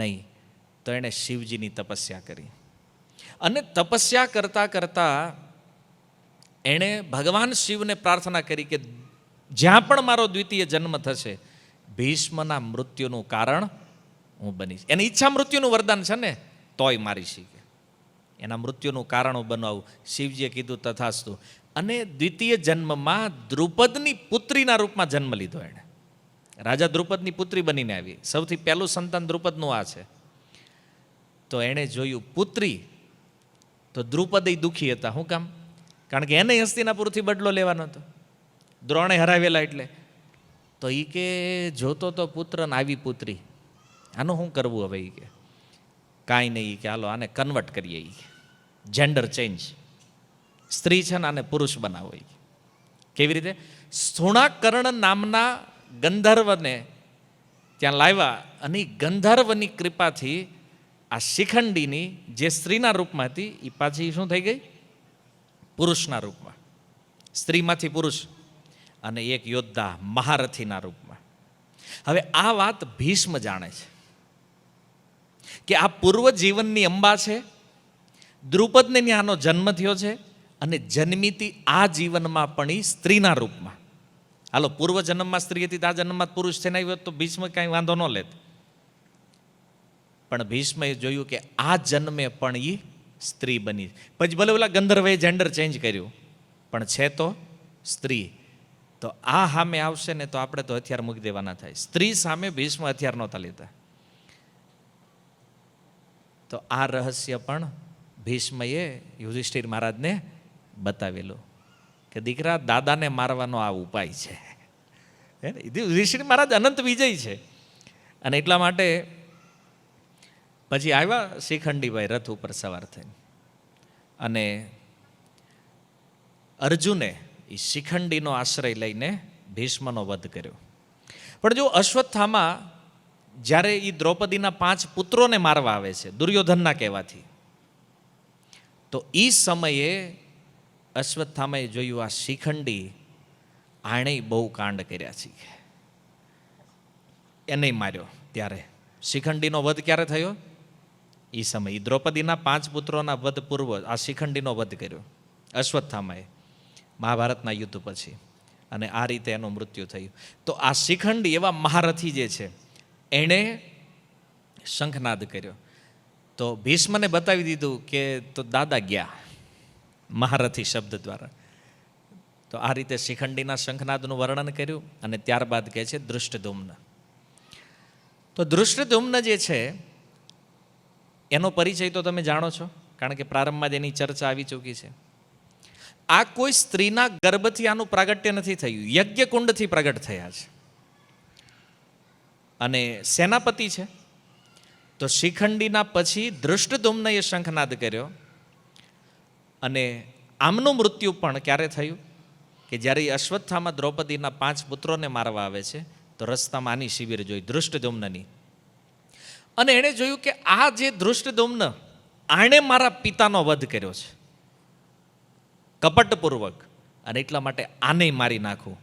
નહીં. તો એણે શિવજીની તપસ્યા કરી. અને તપસ્યા કરતાં કરતાં એણે ભગવાન શિવને પ્રાર્થના કરી કે જ્યાં પણ મારો દ્વિતીય જન્મ થશે, ભીષ્મના મૃત્યુનું કારણ હું બનીશ. એની ઈચ્છા મૃત્યુનું વરદાન છે ને, તોય મારી શીખે એના મૃત્યુનું કારણ હું બનાવું. શિવજીએ કીધું તથાસ્તુ. અને દ્વિતીય જન્મમાં દ્રુપદની પુત્રીના રૂપમાં જન્મ લીધો એણે. રાજા દ્રુપદની પુત્રી બનીને આવી. સૌથી પહેલું સંતાન દ્રુપદનું આ છે. તો એણે જોયું પુત્રી, તો દ્રુપદ દુઃખી હતા. શું કામ? કારણ કે એને હસ્તિનાપુરથી બદલો લેવાનો હતો, દ્રોણે હરાવેલા એટલે. તો એ કે જોતો તો પુત્ર ને આવી પુત્રી, આનું શું કરવું હવે? એ કે કાંઈ નહીં, કે હાલો આને કન્વર્ટ કરીએ, જેન્ડર ચેન્જ, સ્ત્રી છે ને આને પુરુષ બનાવો. કેવી રીતે? સ્થૂણાકર્ણ નામના ગંધર્વને ત્યાં લાવ્યા, અને ગંધર્વની કૃપાથી આ શિખંડીની જે સ્ત્રીના રૂપમાં હતી એ પાછી શું થઈ ગઈ? પુરુષના રૂપમાં. સ્ત્રીમાંથી પુરુષ, અને એક યોદ્ધા મહારથીના રૂપમાં. હવે આ વાત ભીષ્મ જાણે છે કે આ પૂર્વ જીવનની અંબા છે, દ્રુપદને ત્યાંનો જન્મ થયો છે, અને જન્મીતી આ જીવનમાં પણ એ સ્ત્રીના રૂપમાં. હાલો, પૂર્વ જન્મમાં સ્ત્રી હતી, આ જન્મમાં પુરુષ થઈને આવ્યો તો ભીષ્મ કાંઈ વાંધો ન લેત. પણ ભીષ્મએ જોયું કે આ જન્મે પણ એ સ્ત્રી બની. પછી ભલે ઓલા ગંધર્વે જેન્ડર ચેન્જ કર્યું, પણ છે તો સ્ત્રી. તો આ સામે આવશે ને તો આપણે તો હથિયાર મૂકી દેવાના થાય. સ્ત્રી સામે ભીષ્મ હથિયાર નહોતા લેતા. તો આ રહસ્ય પણ ભીષ્મએ યુધિષ્ઠિર મહારાજને બતાવેલું કે દીકરા, દાદાને મારવાનો આ ઉપાય છે. યુધિષ્ઠિર મહારાજ અનંત વિજય છે. અને એટલા માટે પછી આવ્યા શિખંડીભાઈ રથ ઉપર સવાર થઈને, અને અર્જુને એ શિખંડીનો આશ્રય લઈને ભીષ્મનો વધ કર્યો. પણ જો અશ્વત્થામા જ્યારે એ દ્રૌપદીના 5 પુત્રોને મારવા આવે છે દુર્યોધનના કહેવાથી, તો એ સમયે અશ્વત્થામાએ જોયું આ શિખંડી આણે બહુ કાંડ કર્યા છે, એને માર્યો. ત્યારે શિખંડીનો વધ ક્યારે થયો? એ સમય દ્રૌપદીના 5 પુત્રોના વધ પૂર્વ આ શિખંડીનો વધ કર્યો અશ્વત્થામાએ મહાભારતના યુદ્ધ પછી, અને આ રીતે એનું મૃત્યુ થયું. તો આ શિખંડી એવા મહારથી જે છે એણે શંખનાદ કર્યો. તો ભીષ્મને બતાવી દીધું કે તો દાદા ગયા મહારથી શબ્દ દ્વારા. તો આ રીતે શિખંડીના શંખનાદનું વર્ણન કર્યું. અને ત્યારબાદ કહે છે દૃષ્ટદ્યુમ્ન. તો દૃષ્ટદ્યુમ્ન જે છે એનો પરિચય તો તમે જાણો છો, કારણ કે પ્રારંભમાં જ એની ચર્ચા આવી ચૂકી છે. આ કોઈ સ્ત્રીના ગર્ભથી આનું પ્રાગટ્ય નથી થયું, યજ્ઞકુંડથી પ્રગટ થયા છે. અને સેનાપતિ છે. તો શિખંડીના પછી ધૃષ્ટદ્યુમ્નએ શંખનાદ કર્યો. અને આમનું મૃત્યુ પણ ક્યારે થયું કે જ્યારે અશ્વત્થામા દ્રૌપદીના 5 પુત્રોને મારવા આવે છે, તો રસ્તામાં આની શિબિર જોઈ, ધૃષ્ટદ્યુમ્નની. અને એણે જોયું કે આ જે ધૃષ્ટદ્યુમ્ન, આણે મારા પિતાનો વધ કર્યો છે કપટપૂર્વક, અને એટલા માટે આને મારી નાખું.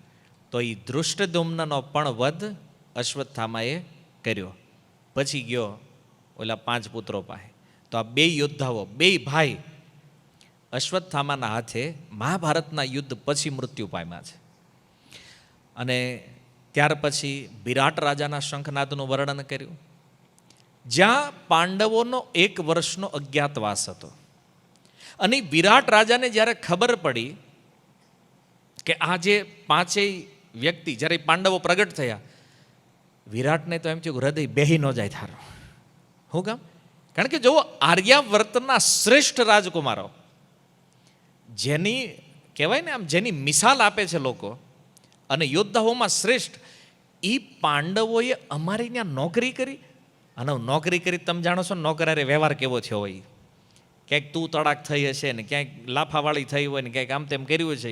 તો એ ધૃષ્ટદ્યુમ્નનો પણ વધ અશ્વત્થામાએ કર્યો. પછી ગયો ઓલા 5 પુત્રો પાસે. તો આ 2 યોદ્ધાઓ, 2 ભાઈ અશ્વત્થામાના હાથે મહાભારતના યુદ્ધ પછી મૃત્યુ પામ્યા છે. અને ત્યાર પછી વિરાટ રાજાના શંખનાદનું વર્ણન કર્યું, જ્યાં પાંડવોનો 1 વર્ષનો અજ્ઞાતવાસ હતો. અને વિરાટ રાજાને જ્યારે ખબર પડી કે આ જે 5 વ્યક્તિ, જ્યારે પાંડવો પ્રગટ થયા, વિરાટને તો એમ થયું હૃદય બેહી ન જાય થારો. શું કામ? કારણ કે જો આર્યાવર્તના શ્રેષ્ઠ રાજકુમારો, જેની કહેવાય ને આમ જેની મિસાલ આપે છે લોકો, અને યોદ્ધાઓમાં શ્રેષ્ઠ, એ પાંડવોએ અમારી ત્યાં નોકરી કરી. અને નોકરી કરી તમે જાણો છો નોકરારે વ્યવહાર કેવો થયો હોય, ક્યાંક તું તડાક થઈ હશે ને ક્યાંક લાફાવાળી થઈ હોય ને ક્યાંક આમ તેમ કર્યું છે.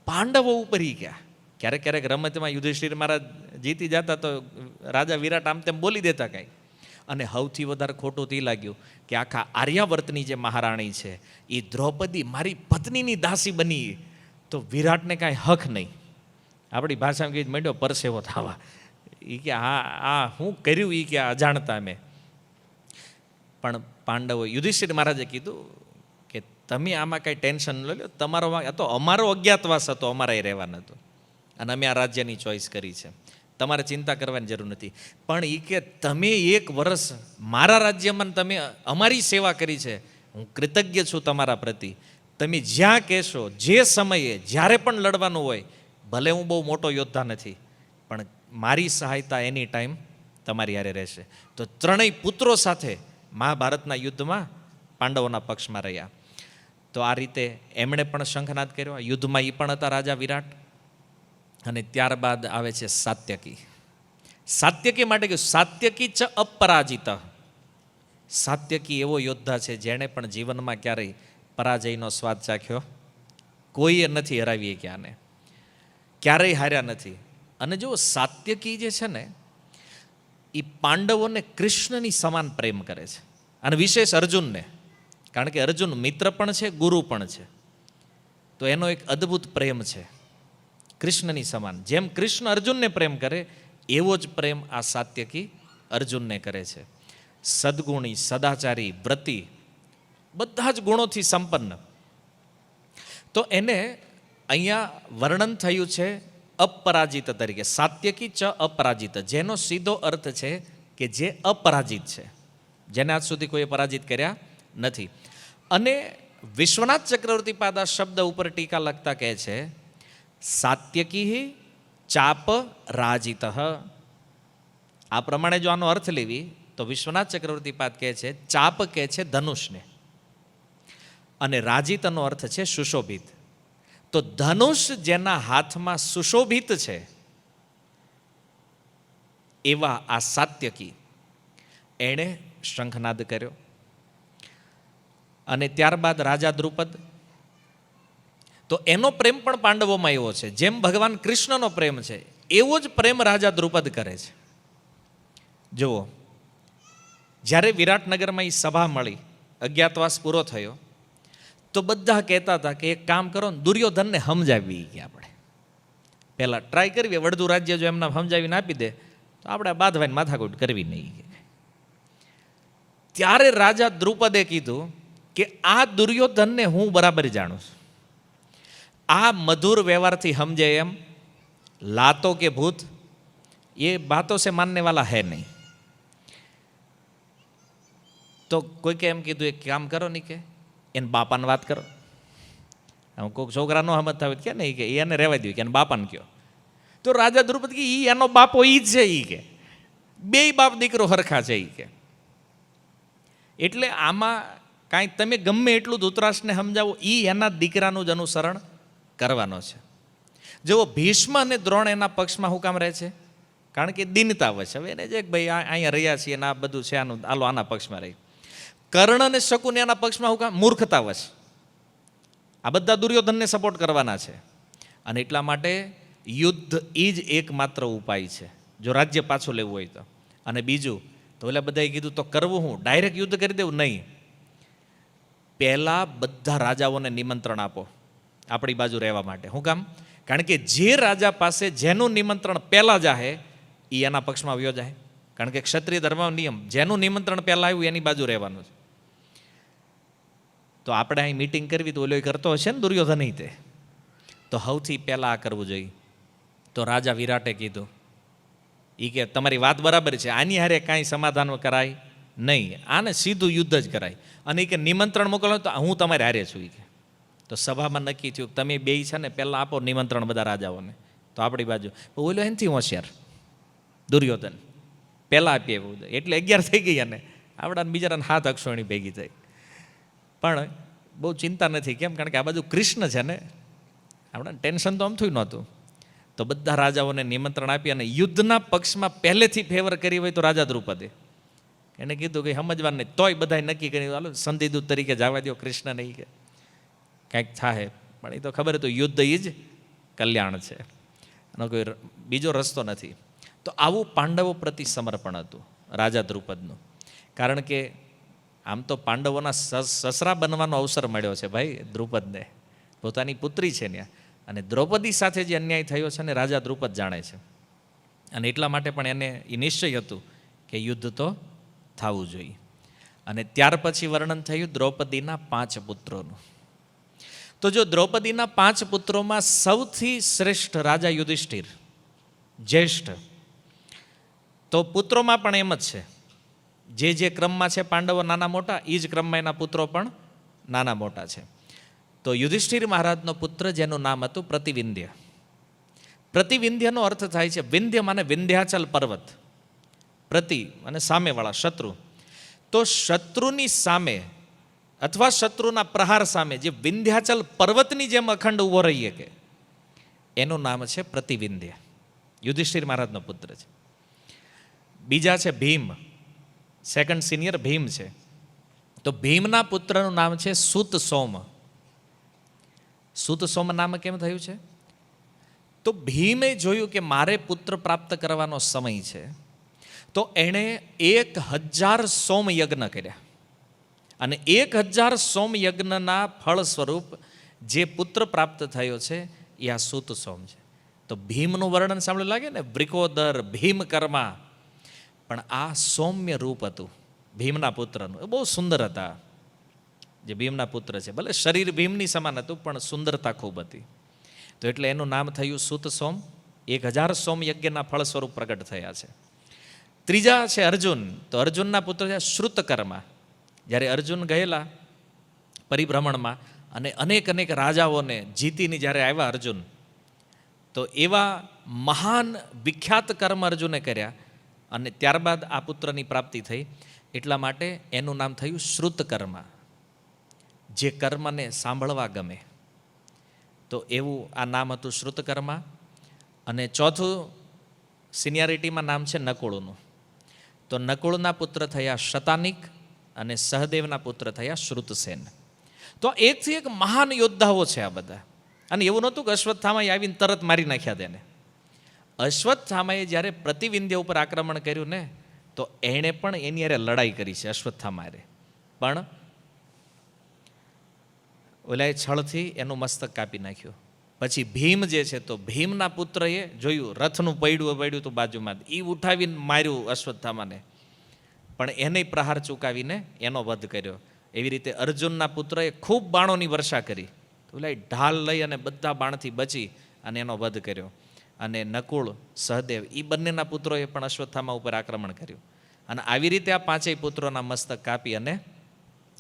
પાંડવો ઉપર ગયા. ક્યારેક ક્યારેક રમતમાં યુધિષ્ઠિર મહારાજ જીતી જતા તો રાજા વિરાટ આમ તેમ બોલી દેતા કાંઈ. અને સૌથી વધારે ખોટું તે લાગ્યું કે આખા આર્યાવર્તની જે મહારાણી છે એ દ્રૌપદી મારી પત્નીની દાસી બની, તો વિરાટને કાંઈ હક નહીં. આપણી ભાષામાં કઈ માંડ્યો પરસેવો થવા. એ કે આ હું કર્યું, એ કે અજાણતા મેં. પણ પાંડવો, યુધિષ્ઠિર મહારાજે કીધું કે તમે આમાં કાંઈ ટેન્શન ન લો, તમારો તો અમારો અજ્ઞાતવાસ હતો, અમારે રહેવાનું હતું, અને અમે આ રાજ્યની ચોઈસ કરી છે, તમારે ચિંતા કરવાની જરૂર નથી. પણ એ કે તમે 1 વર્ષ મારા રાજ્યમાં તમે અમારી સેવા કરી છે, હું કૃતજ્ઞ છું તમારા પ્રતિ. તમે જ્યાં કહેશો, જે સમયે, જ્યારે પણ લડવાનું હોય, ભલે હું બહુ મોટો યોદ્ધા નથી, પણ મારી સહાયતા એની ટાઈમ તમારી હારે રહેશે. તો 3 પુત્રો સાથે મહાભારતના યુદ્ધમાં પાંડવોના પક્ષમાં રહ્યા. તો આ રીતે એમણે પણ શંખનાદ કર્યો. યુદ્ધમાં એ પણ હતા રાજા વિરાટ. અને ત્યારબાદ આવે છે સાત્યકી. સાત્યકી માટે કહ્યું સાત્યકી ચ અપરાજિત. સાત્યકી એવો યોદ્ધા છે જેણે પણ જીવનમાં ક્યારેય પરાજયનો સ્વાદ ચાખ્યો કોઈએ નથી, હરાવીએ ક્યાંને, ક્યારેય હાર્યા નથી. અને જો સાત્યકી જે છે ને, એ પાંડવોને કૃષ્ણની સમાન પ્રેમ કરે છે, અને વિશેષ અર્જુનને. કારણ કે અર્જુન મિત્ર પણ છે, ગુરુ પણ છે. તો એનો એક અદ્ભુત પ્રેમ છે કૃષ્ણની સમાન. જેમ કૃષ્ણ અર્જુનને પ્રેમ કરે, એવો જ પ્રેમ આ સાત્યકી અર્જુનને કરે છે. સદગુણી, સદાચારી, વ્રતી, બધા જ ગુણોથી સંપન્ન. તો એને અહીંયા વર્ણન થયું છે અપરાજિત તરીકે. સાત્યકી ચ અપરાજિત, જેનો સીધો અર્થ છે કે જે અપરાજિત છે, જેને આજ સુધી કોઈએ પરાજિત કર્યા નથી. અને વિશ્વનાથ ચક્રવર્તી પાદ આ શબ્દ ઉપર ટીકા લખતા કહે છે સાત્યકી ચાપ રાજિત. આ પ્રમાણે જો આનો અર્થ લેવી તો વિશ્વનાથ ચક્રવર્તી પાદ કહે છે ચાપ કહે છે ધનુષને, અને રાજિતનો અર્થ છે સુશોભિત. તો ધનુષ જેના હાથમાં સુશોભિત છે એવા આ સાત્યકી, એણે શંખનાદ કર્યો. અને ત્યારબાદ રાજા દ્રુપદ, તો એનો પ્રેમ પણ પાંડવોમાં એવો છે, જેમ ભગવાન કૃષ્ણનો પ્રેમ છે એવો જ પ્રેમ રાજા દ્રુપદ કરે છે. જુઓ, જ્યારે વિરાટનગરમાં એ સભા મળી, અજ્ઞાતવાસ પૂરો થયો, તો બધા કહેતા હતા કે એક કામ કરો ને, દુર્યોધનને સમજાવી કે આપણે પહેલાં ટ્રાય કરવી, વડધું રાજ્ય જો એમના સમજાવીને આપી દે તો આપણે બાંધવાને માથાકૂટ કરવી નહીં. ત્યારે રાજા દ્રુપદે કીધું કે આ દુર્યોધનને હું બરાબર જાણું છું, આ મધુર વ્યવહારથી સમજે એમ લાતો કે ભૂત ये बातों से मानने वाला है नहीं. તો કોઈ કે એમ કીધું એક કામ કરો નહીં કે એને બાપાને વાત કરો. કોઈક છોકરા નો હમત થાય કે નહીં કે એને રહેવા દઉં કે એને બાપાને કયો. તો રાજા દ્રુપદ કે ઈ એનો બાપો ઈ જ છે, ઈ કે બે બાપ દીકરો હરખા છે ઈ કે. એટલે આમાં કાંઈ તમે ગમે એટલું ધૃતરાષ્ટ્રને સમજાવો, ઈ એના દીકરાનું જ અનુસરણ કરવાનો છે. જેવો ભીષ્મ અને દ્રોણ એના પક્ષમાં હું કામ રહે છે, કારણ કે દીનતાવશ. હવે એને જે ભાઈ અહીંયા રહ્યા છીએ અને આ બધું છે આનું, આલો આના પક્ષમાં રહી. કર્ણ અને શકુની આના પક્ષમાં હું કામ? મૂર્ખતાવશ. આ બધા દુર્યોધનને સપોર્ટ કરવાના છે. અને એટલા માટે યુદ્ધ એ જ એકમાત્ર ઉપાય છે, જો રાજ્ય પાછું લેવું હોય તો. અને બીજું તો ઓલા બધાએ કીધું તો કરવું હું, ડાયરેક્ટ યુદ્ધ કરી દેવું નહીં. પહેલાં બધા રાજાઓને નિમંત્રણ આપો આપણી બાજુ રહેવા માટે. શું કામ? કારણ કે જે રાજા પાસે જેનું નિમંત્રણ પહેલાં જાહે એ એના પક્ષમાં આવ્યો જાય. કારણ કે ક્ષત્રિય ધર્મનો નિયમ, જેનું નિમંત્રણ પહેલાં આવ્યું એની બાજુ રહેવાનું છે. તો આપણે અહીં મીટિંગ કરવી તો ઓલો કરતો હશે ને દુર્યોધન તે, તો સૌથી પહેલાં આ કરવું જોઈએ. તો રાજા વિરાટે કીધું, એ કે તમારી વાત બરાબર છે, આની હારે કાંઈ સમાધાન કરાય નહીં, આને સીધું યુદ્ધ જ કરાય. અને એ કે નિમંત્રણ મોકલો તો હું તમારે હારે છું. એ કે તો સભામાં નક્કી થયું તમે બે છે ને પહેલાં આપો નિમંત્રણ બધા રાજાઓને, તો આપણી બાજુ. ઓલો એનથી હોશિયાર દુર્યોધન, પહેલાં આપીએ એવું. એટલે 11 થઈ ગઈ. અને આપણાને બિચારાને 7 અક્ષોણી ભેગી થઈ. પણ બહુ ચિંતા નથી. કેમ? કારણ કે આ બાજુ કૃષ્ણ છે ને, આપણાને ટેન્શન તો આમથું નહોતું. તો બધા રાજાઓને નિમંત્રણ આપી અને યુદ્ધના પક્ષમાં પહેલેથી ફેવર કરી હોય તો રાજા દ્રુપદે એને કીધું કે સમજવા નહીં, તોય બધાએ નક્કી કર્યું હાલો સંધિદૂત તરીકે જવા દો કૃષ્ણ નહીં, કે કાંઈક થાય. પણ એ તો ખબર હતું યુદ્ધ એ જ કલ્યાણ છે, એનો કોઈ બીજો રસ્તો નથી. તો આવું પાંડવો પ્રતિ સમર્પણ હતું રાજા દ્રુપદનું. કારણ કે આમ તો પાંડવોના સસરા બનવાનો અવસર મળ્યો છે ભાઈ દ્રુપદને, પોતાની પુત્રી છે ત્યાં. અને દ્રૌપદી સાથે જે અન્યાય થયો છે ને રાજા દ્રુપદ જાણે છે. અને એટલા માટે પણ એને એ નિશ્ચય હતું કે યુદ્ધ તો થવું જોઈએ. અને ત્યાર પછી વર્ણન થયું દ્રૌપદીના 5 પુત્રોનું. તો જો દ્રૌપદીના 5 પુત્રોમાં સૌથી શ્રેષ્ઠ રાજા યુધિષ્ઠિર, જ્યેષ્ઠ. તો પુત્રોમાં પણ એમ જ છે, જે ક્રમમાં છે પાંડવો નાના મોટા, એ જ ક્રમમાં એના પુત્રો પણ નાના મોટા છે. તો યુધિષ્ઠિર મહારાજનો પુત્ર જેનું નામ હતું પ્રતિવિંધ્ય. પ્રતિવિંધ્યનો અર્થ થાય છે વિંધ્ય માને વિંધ્યાચલ પર્વત, પ્રતિ અને સામેવાળા શત્રુ. તો શત્રુની સામે અથવા શત્રુના પ્રહાર સામે જે વિંધ્યાચલ પર્વતની જેમ અખંડ ઊભો રહીએ કે એનું નામ છે પ્રતિવિંધ્ય. યુધિષ્ઠિર મહારાજનો પુત્ર છે. બીજા છે ભીમ, સેકન્ડ સિનિયર ભીમ છે. તો ભીમના પુત્રનું નામ છે સુત સોમ. સુત સોમ નામ કેમ થયું છે? તો ભીમે જોયું કે મારે પુત્ર પ્રાપ્ત કરવાનો સમય છે, તો એણે 1000 સોમ યજ્ઞ કર્યા. અને 1000 સોમ યજ્ઞના ફળ સ્વરૂપ જે પુત્ર પ્રાપ્ત થયો છે એ આ સુત સોમ છે. તો ભીમનું વર્ણન સાંભળ્યું લાગે ને, બ્રિકોદર ભીમ કર્મા. પણ આ સૌમ્ય રૂપ હતું ભીમના પુત્રનું, એ બહુ સુંદર હતા જે ભીમના પુત્ર છે. ભલે શરીર ભીમની સમાન હતું પણ સુંદરતા ખૂબ હતી. તો એટલે એનું નામ થયું સુત સોમ. 1000 સોમ યજ્ઞના ફળ સ્વરૂપ પ્રગટ થયા છે. ત્રીજા છે અર્જુન. તો અર્જુનના પુત્ર છે શ્રુતકર્મા. જ્યારે અર્જુન ગયેલા પરિભ્રમણમાં અને અનેક રાજાઓને જીતીને જ્યારે આવ્યા અર્જુન, તો એવા મહાન વિખ્યાત કર્મ અર્જુને કર્યા અને ત્યારબાદ આ પુત્રની પ્રાપ્તિ થઈ. એટલા માટે એનું નામ થયું શ્રુતકર્મા, જે કર્મને સાંભળવા ગમે. તો એવું આ નામ હતું શ્રુતકર્મા. અને ચોથું સિનિયરિટીમાં નામ છે નકુળનું. તો નકુળના પુત્ર થયા શતાનિક અને સહદેવના પુત્ર થયા શ્રુતસેન. તો એકથી એક મહાન યોદ્ધાઓ છે આ બધા. અને એવું નહોતું કે અશ્વત્થામાએ આવીને તરત મારી નાખ્યા તેને. અશ્વત્થામાએ જ્યારે પ્રતિવિંધ્ય ઉપર આક્રમણ કર્યું ને, તો એણે પણ એની હારે લડાઈ કરી છે અશ્વત્થામાએ. પણ ઓલાએ છળથી એનું મસ્તક કાપી નાખ્યું. પછી ભીમ જે છે, તો ભીમના પુત્રએ જોયું રથનું પડ્યું તો બાજુમાં એ ઉઠાવીને માર્યું અશ્વત્થામાને, પણ એને પ્રહાર ચૂકાવીને એનો વધ કર્યો. એવી રીતે અર્જુનના પુત્રએ ખૂબ બાણોની વર્ષા કરી, ઓલા ઢાલ લઈ અને બધા બાણથી બચી અને એનો વધ કર્યો. અને નકુળ, સહદેવ એ બંનેના પુત્રોએ પણ અશ્વત્થામા ઉપર આક્રમણ કર્યું. અને આવી રીતે આ 5 પુત્રોના મસ્તક કાપી અને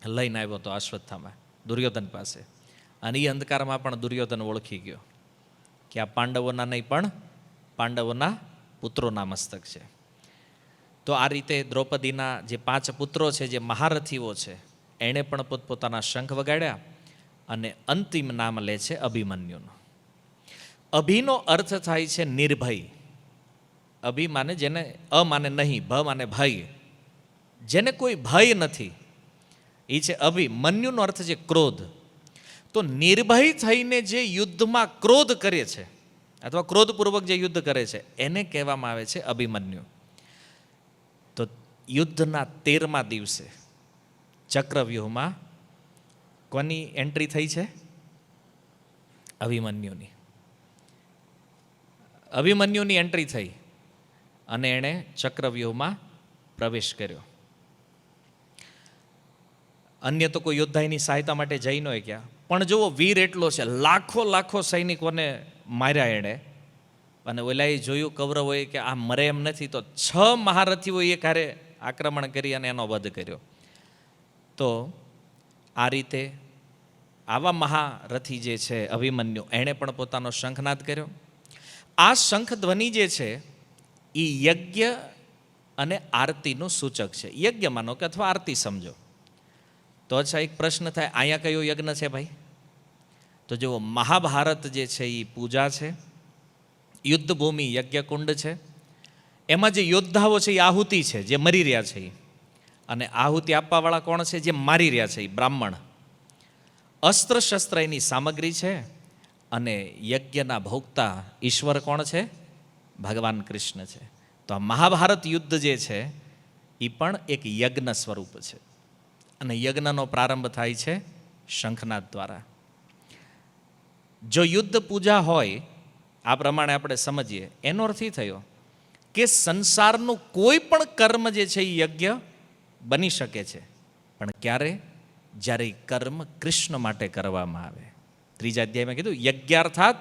લઈને આવ્યો હતો અશ્વત્થામા દુર્યોધન પાસે. અને એ અંધકારમાં પણ દુર્યોધન ઓળખી ગયો કે આ પાંડવોના નહીં પણ પાંડવોના પુત્રોના મસ્તક છે. તો આ રીતે દ્રૌપદીના જે 5 પુત્રો છે, જે મહારથીઓ છે, એણે પણ પોતપોતાના શંખ વગાડ્યા. અને અંતિમ નામ લે છે અભિમન્યુનું. અભિનો અર્થ થાય છે નિર્ભય. અભિ માને જેને અ માને નહીં, ભ માને ભય, જેને કોઈ ભય નથી એ છે અભિ. મન્યુનો અર્થ છે ક્રોધ. તો નિર્ભય થઈને જે યુદ્ધમાં ક્રોધ કરે છે અથવા ક્રોધપૂર્વક જે યુદ્ધ કરે છે એને કહેવામાં આવે છે અભિમન્યુ. તો યુદ્ધના 13મા દિવસે ચક્રવ્યૂહમાં કોની એન્ટ્રી થઈ છે? અભિમન્યુની. અભિમન્યુની એન્ટ્રી થઈ અને એણે ચક્રવ્યૂહમાં પ્રવેશ કર્યો. અન્ય તો કોઈ યોદ્ધાની સહાયતા માટે જઈ ન ગયા, પણ જુઓ વીર એટલો છે, લાખો સૈનિકોને માર્યા એણે. અને ઓલાએ જોયું કૌરવોએ કે આ મરે એમ નથી, તો 6 મહારથીઓએ કારે આક્રમણ કરી અને એનો વધ કર્યો. તો આ રીતે આવા મહારથી જે છે અભિમન્યુ, એણે પણ પોતાનો શંખનાદ કર્યો. આ શંખ ધ્વનિ જે છે એ યજ્ઞ અને આરતીનું સૂચક છે. યજ્ઞ માનો કે અથવા આરતી સમજો. તો અચ્છા, એક પ્રશ્ન થાય, અહીંયા કયો યજ્ઞ છે ભાઈ? તો જુઓ, મહાભારત જે છે એ પૂજા છે, યુદ્ધભૂમિ યજ્ઞકુંડ છે. એમાં જે યોદ્ધાઓ છે એ આહુતિ છે, જે મરી રહ્યા છે એ. અને આહુતિ આપવાવાળા કોણ છે? જે મારી રહ્યા છે એ બ્રાહ્મણ. અસ્ત્ર શસ્ત્ર એની સામગ્રી છે. અને યજ્ઞના ભોગતા ઈશ્વર કોણ છે? ભગવાન કૃષ્ણ છે. તો આ મહાભારત યુદ્ધ જે છે એ પણ એક યજ્ઞ સ્વરૂપ છે. અને યજ્ઞનો પ્રારંભ થાય છે શંખનાદ દ્વારા. જો યુદ્ધ પૂજા હોય, આ પ્રમાણે આપણે સમજીએ, એનો અર્થ એ થયો કે સંસારનું કોઈ પણ કર્મ જે છે એ યજ્ઞ બની શકે છે. પણ ક્યારે? જ્યારે એ કર્મ કૃષ્ણ માટે કરવામાં આવે. 3જા અધ્યાયમાં કીધું યજ્ઞાર્થાત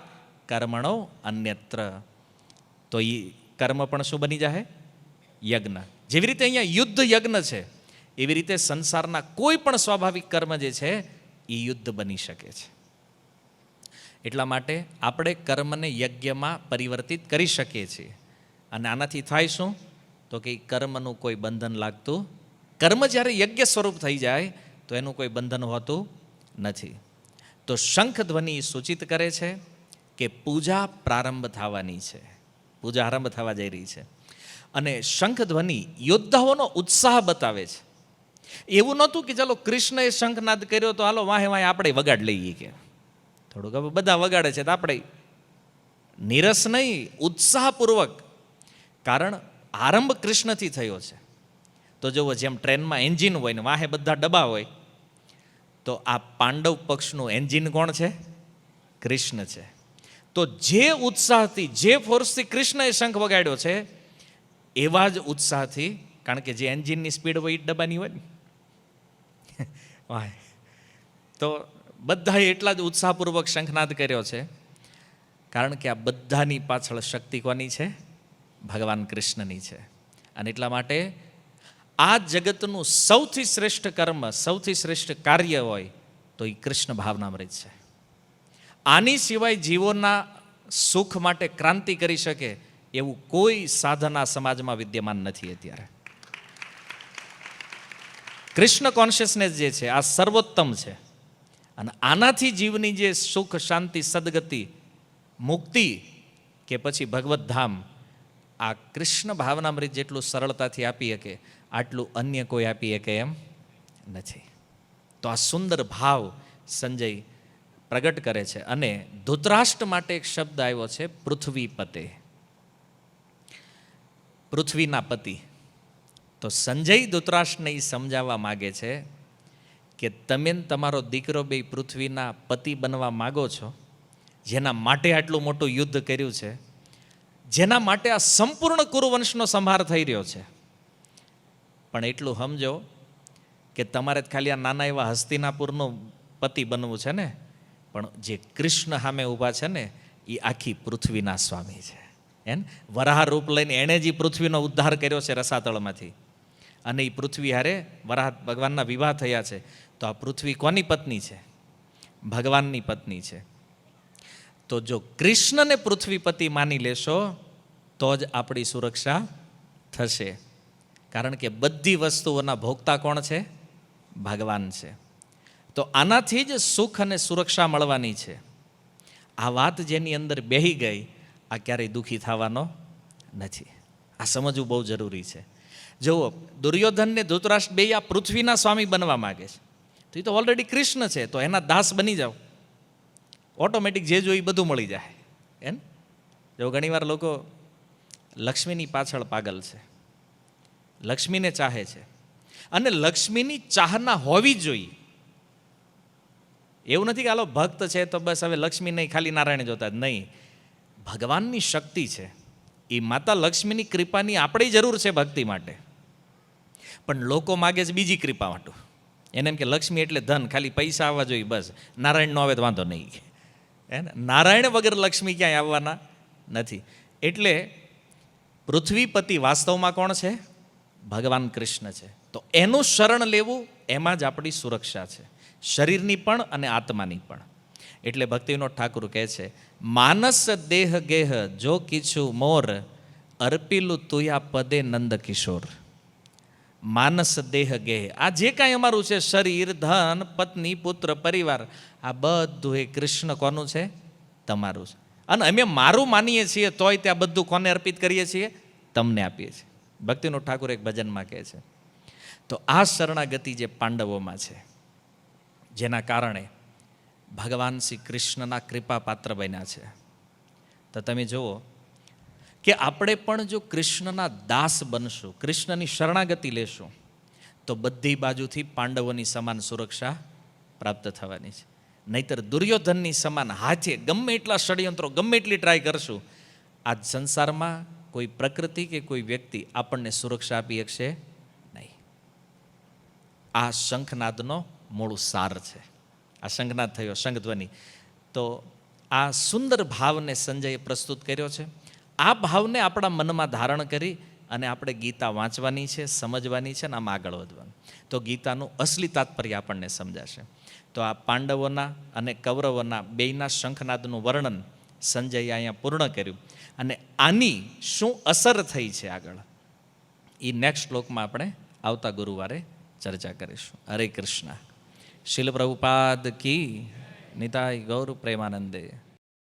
કર્મણો અન્યત્ર. તો એ કર્મ પણ શું બની જાય? યજ્ઞ. જેવી રીતે અહીંયા યુદ્ધ યજ્ઞ છે, એવી રીતે સંસારના કોઈ પણ સ્વાભાવિક કર્મ જે છે એ યુદ્ધ બની શકે છે. એટલા માટે આપણે કર્મને યજ્ઞમાં પરિવર્તિત કરી શકીએ છીએ. અને આનાથી થાય શું? તો કે કર્મનું કોઈ બંધન લાગતું. કર્મ જ્યારે યજ્ઞ સ્વરૂપ થઈ જાય તો એનું કોઈ બંધન હોતું નથી. તો શંખ ધ્વનિ સૂચિત કરે છે કે પૂજા પ્રારંભ થવાની છે, પૂજા આરંભ થવા જઈ રહી છે. અને શંખ ધ્વનિ યોદ્ધાઓનો ઉત્સાહ બતાવે છે. એવું નહોતું કે ચાલો કૃષ્ણએ શંખનાદ કર્યો તો હાલો વાહે આપણે વગાડ લઈએ, કે થોડુંક હવે બધા વગાડે છે તો આપણે નીરસ નહીં, ઉત્સાહપૂર્વક. કારણ આરંભ કૃષ્ણથી થયો છે. તો જુઓ, જેમ ટ્રેનમાં એન્જિન હોય ને વાહે બધા ડબ્બા હોય, તો આ પાંડવ પક્ષનું એન્જિન કોણ છે? કૃષ્ણ છે. તો જે ઉત્સાહથી, જે ફોર્સથી કૃષ્ણએ શંખ વગાડ્યો છે એવા જ ઉત્સાહથી, કારણ કે જે એન્જિનની સ્પીડ હોય એ ડબ્બાની હોય ને, તો બધાએ એટલા જ ઉત્સાહપૂર્વક શંખનાદ કર્યો છે. કારણ કે આ બધાની પાછળ શક્તિ કોની છે? ભગવાન કૃષ્ણની છે. અને એટલા માટે આ જગતનું સૌથી શ્રેષ્ઠ કર્મ, સૌથી શ્રેષ્ઠ કાર્ય હોય તો એ કૃષ્ણ ભાવનામૃત છે. આની સિવાય જીવોના સુખ માટે ક્રાંતિ કરી શકે એવું કોઈ સાધના સમાજમાં વિદ્યમાન નથી અત્યારે. કૃષ્ણ કોન્શિયસનેસ જે છે આ સર્વોત્તમ છે. અને આનાથી જીવની જે સુખ, શાંતિ, સદગતિ, મુક્તિ કે પછી ભગવત ધામ, આ કૃષ્ણ ભાવનામૃત જેટલું સરળતાથી આપી શકે આટલું અન્ય કોઈ આપી શકે એમ નથી. તો આ સુંદર ભાવ સંજય પ્રગટ કરે છે. અને ધૃતરાષ્ટ્ર માટે એક શબ્દ આવ્યો છે પૃથ્વીપતે, પૃથ્વીના પતિ. તો સંજય ધૃતરાષ્ટ્રને એ સમજાવવા માગે છે કે તમે તમારો દીકરો બે પૃથ્વીના પતિ બનવા માગો છો, જેના માટે આટલું મોટું યુદ્ધ કર્યું છે, જેના માટે આ સંપૂર્ણ કુરુવંશનો સંહાર થઈ રહ્યો છે. પણ એટલું સમજો કે તમારે ખાલી આ નાના એવા હસ્તિનાપુરનું પતિ બનવું છે ને, પણ જે કૃષ્ણ સામે ઊભા છે ને એ આખી પૃથ્વીના સ્વામી છે. એમ વરાહ રૂપ લઈને એણે જ પૃથ્વીનો ઉદ્ધાર કર્યો છે રસાતળમાંથી. અને એ પૃથ્વી હારે વરાહ ભગવાનના વિવાહ થયા છે. તો આ પૃથ્વી કોની પત્ની છે? ભગવાનની પત્ની છે. તો જો કૃષ્ણને પૃથ્વીપતિ માની લેશો તો જ આપણી સુરક્ષા થશે. કારણ કે બધી વસ્તુઓના ભોગતા કોણ છે? ભગવાન છે. તો આનાથી જ સુખ અને સુરક્ષા મળવાની છે. આ વાત જેની અંદર બેહી ગઈ આ ક્યારેય દુઃખી થવાનો નથી. આ સમજવું બહુ જરૂરી છે. જુઓ, દુર્યોધન ને ધૃતરાષ્ટ્ર બે આ પૃથ્વીના સ્વામી બનવા માગે છે, તો એ તો ઓલરેડી કૃષ્ણ છે, તો એના દાસ બની જાઓ, ઓટોમેટિક જે જોઈએ બધું મળી જાય. એમ જો ઘણીવાર લોકો લક્ષ્મીની પાછળ પાગલ છે, લક્ષ્મીને ચાહે છે, અને લક્ષ્મીની ચાહના હોવી જ જોઈએ. એવું નથી કે હાલો ભક્ત છે તો બસ હવે લક્ષ્મી નહીં, ખાલી નારાયણ જોતા જ નહીં. ભગવાનની શક્તિ છે, એ માતા લક્ષ્મીની કૃપાની આપણે જરૂર છે ભક્તિ માટે, પણ લોકો માગે છે બીજી કૃપા માટે. એને એમ કે લક્ષ્મી એટલે ધન, ખાલી પૈસા આવવા જોઈએ બસ, નારાયણ નો આવે તો વાંધો નહીં. હે ને, નારાયણ વગર લક્ષ્મી ક્યાંય આવવાના નથી. એટલે પૃથ્વીપતિ વાસ્તવમાં કોણ છે? ભગવાન કૃષ્ણ છે. તો એનું શરણ લેવું, એમાં જ આપણી સુરક્ષા છે, શરીરની પણ અને આત્માની પણ. એટલે ભક્તિવિનોદ ઠાકુર કહે છે, માનસ દેહ ગેહ જો કીછું મોર, અર્પિલું તુયા પદે નંદ કિશોર. માનસ દેહ ગેહ, આ જે કાંઈ અમારું છે, શરીર, ધન, પત્ની, પુત્ર, પરિવાર, આ બધું એ કૃષ્ણ કોનું છે? તમારું છે. અને અમે મારું માનીએ છીએ તોય ત્યાં બધું કોને અર્પિત કરીએ છીએ? તમને આપીએ છીએ. ભક્તિવિનોદ ઠાકુર એક ભજનમાં કહે છે. તો આ શરણાગતિ જે પાંડવોમાં છે, જેના કારણે ભગવાન શ્રી કૃષ્ણના કૃપા પાત્ર બન્યા છે. તો તમે જુઓ કે આપણે પણ જો કૃષ્ણના દાસ બનશું, કૃષ્ણની શરણાગતિ લેશું, તો બધી બાજુથી પાંડવોની સમાન સુરક્ષા પ્રાપ્ત થવાની છે. નહીતર દુર્યોધનની સમાન હાથે ગમે એટલા ષડયંત્રો, ગમે એટલી ટ્રાય કરશું, આજ સંસારમાં કોઈ પ્રકૃતિ કે કોઈ વ્યક્તિ આપણને સુરક્ષા આપી શકશે નહીં. આ શંખનાદનો મૂળ સાર છે. આ શંખનાદ થયો, શંખધ્વનિ. તો આ સુંદર ભાવને સંજયે પ્રસ્તુત કર્યો છે. આ ભાવને આપણા મનમાં ધારણ કરી અને આપણે ગીતા વાંચવાની છે, સમજવાની છે, અને આમ આગળ વધવાનું. તો ગીતાનું અસલી તાત્પર્ય આપણને સમજાશે. તો આ પાંડવોના અને કૌરવોના બેયના શંખનાદનું વર્ણન સંજયે અહીંયા પૂર્ણ કર્યું. અને આની શું અસર થઈ છે આગળ, એ નેક્સ્ટ શ્લોકમાં આપણે આવતા ગુરુવારે ચર્ચા કરીશું. હરે કૃષ્ણ. શીલ પ્રભુપાદ કી. નિતાય ગૌર પ્રેમાનંદે.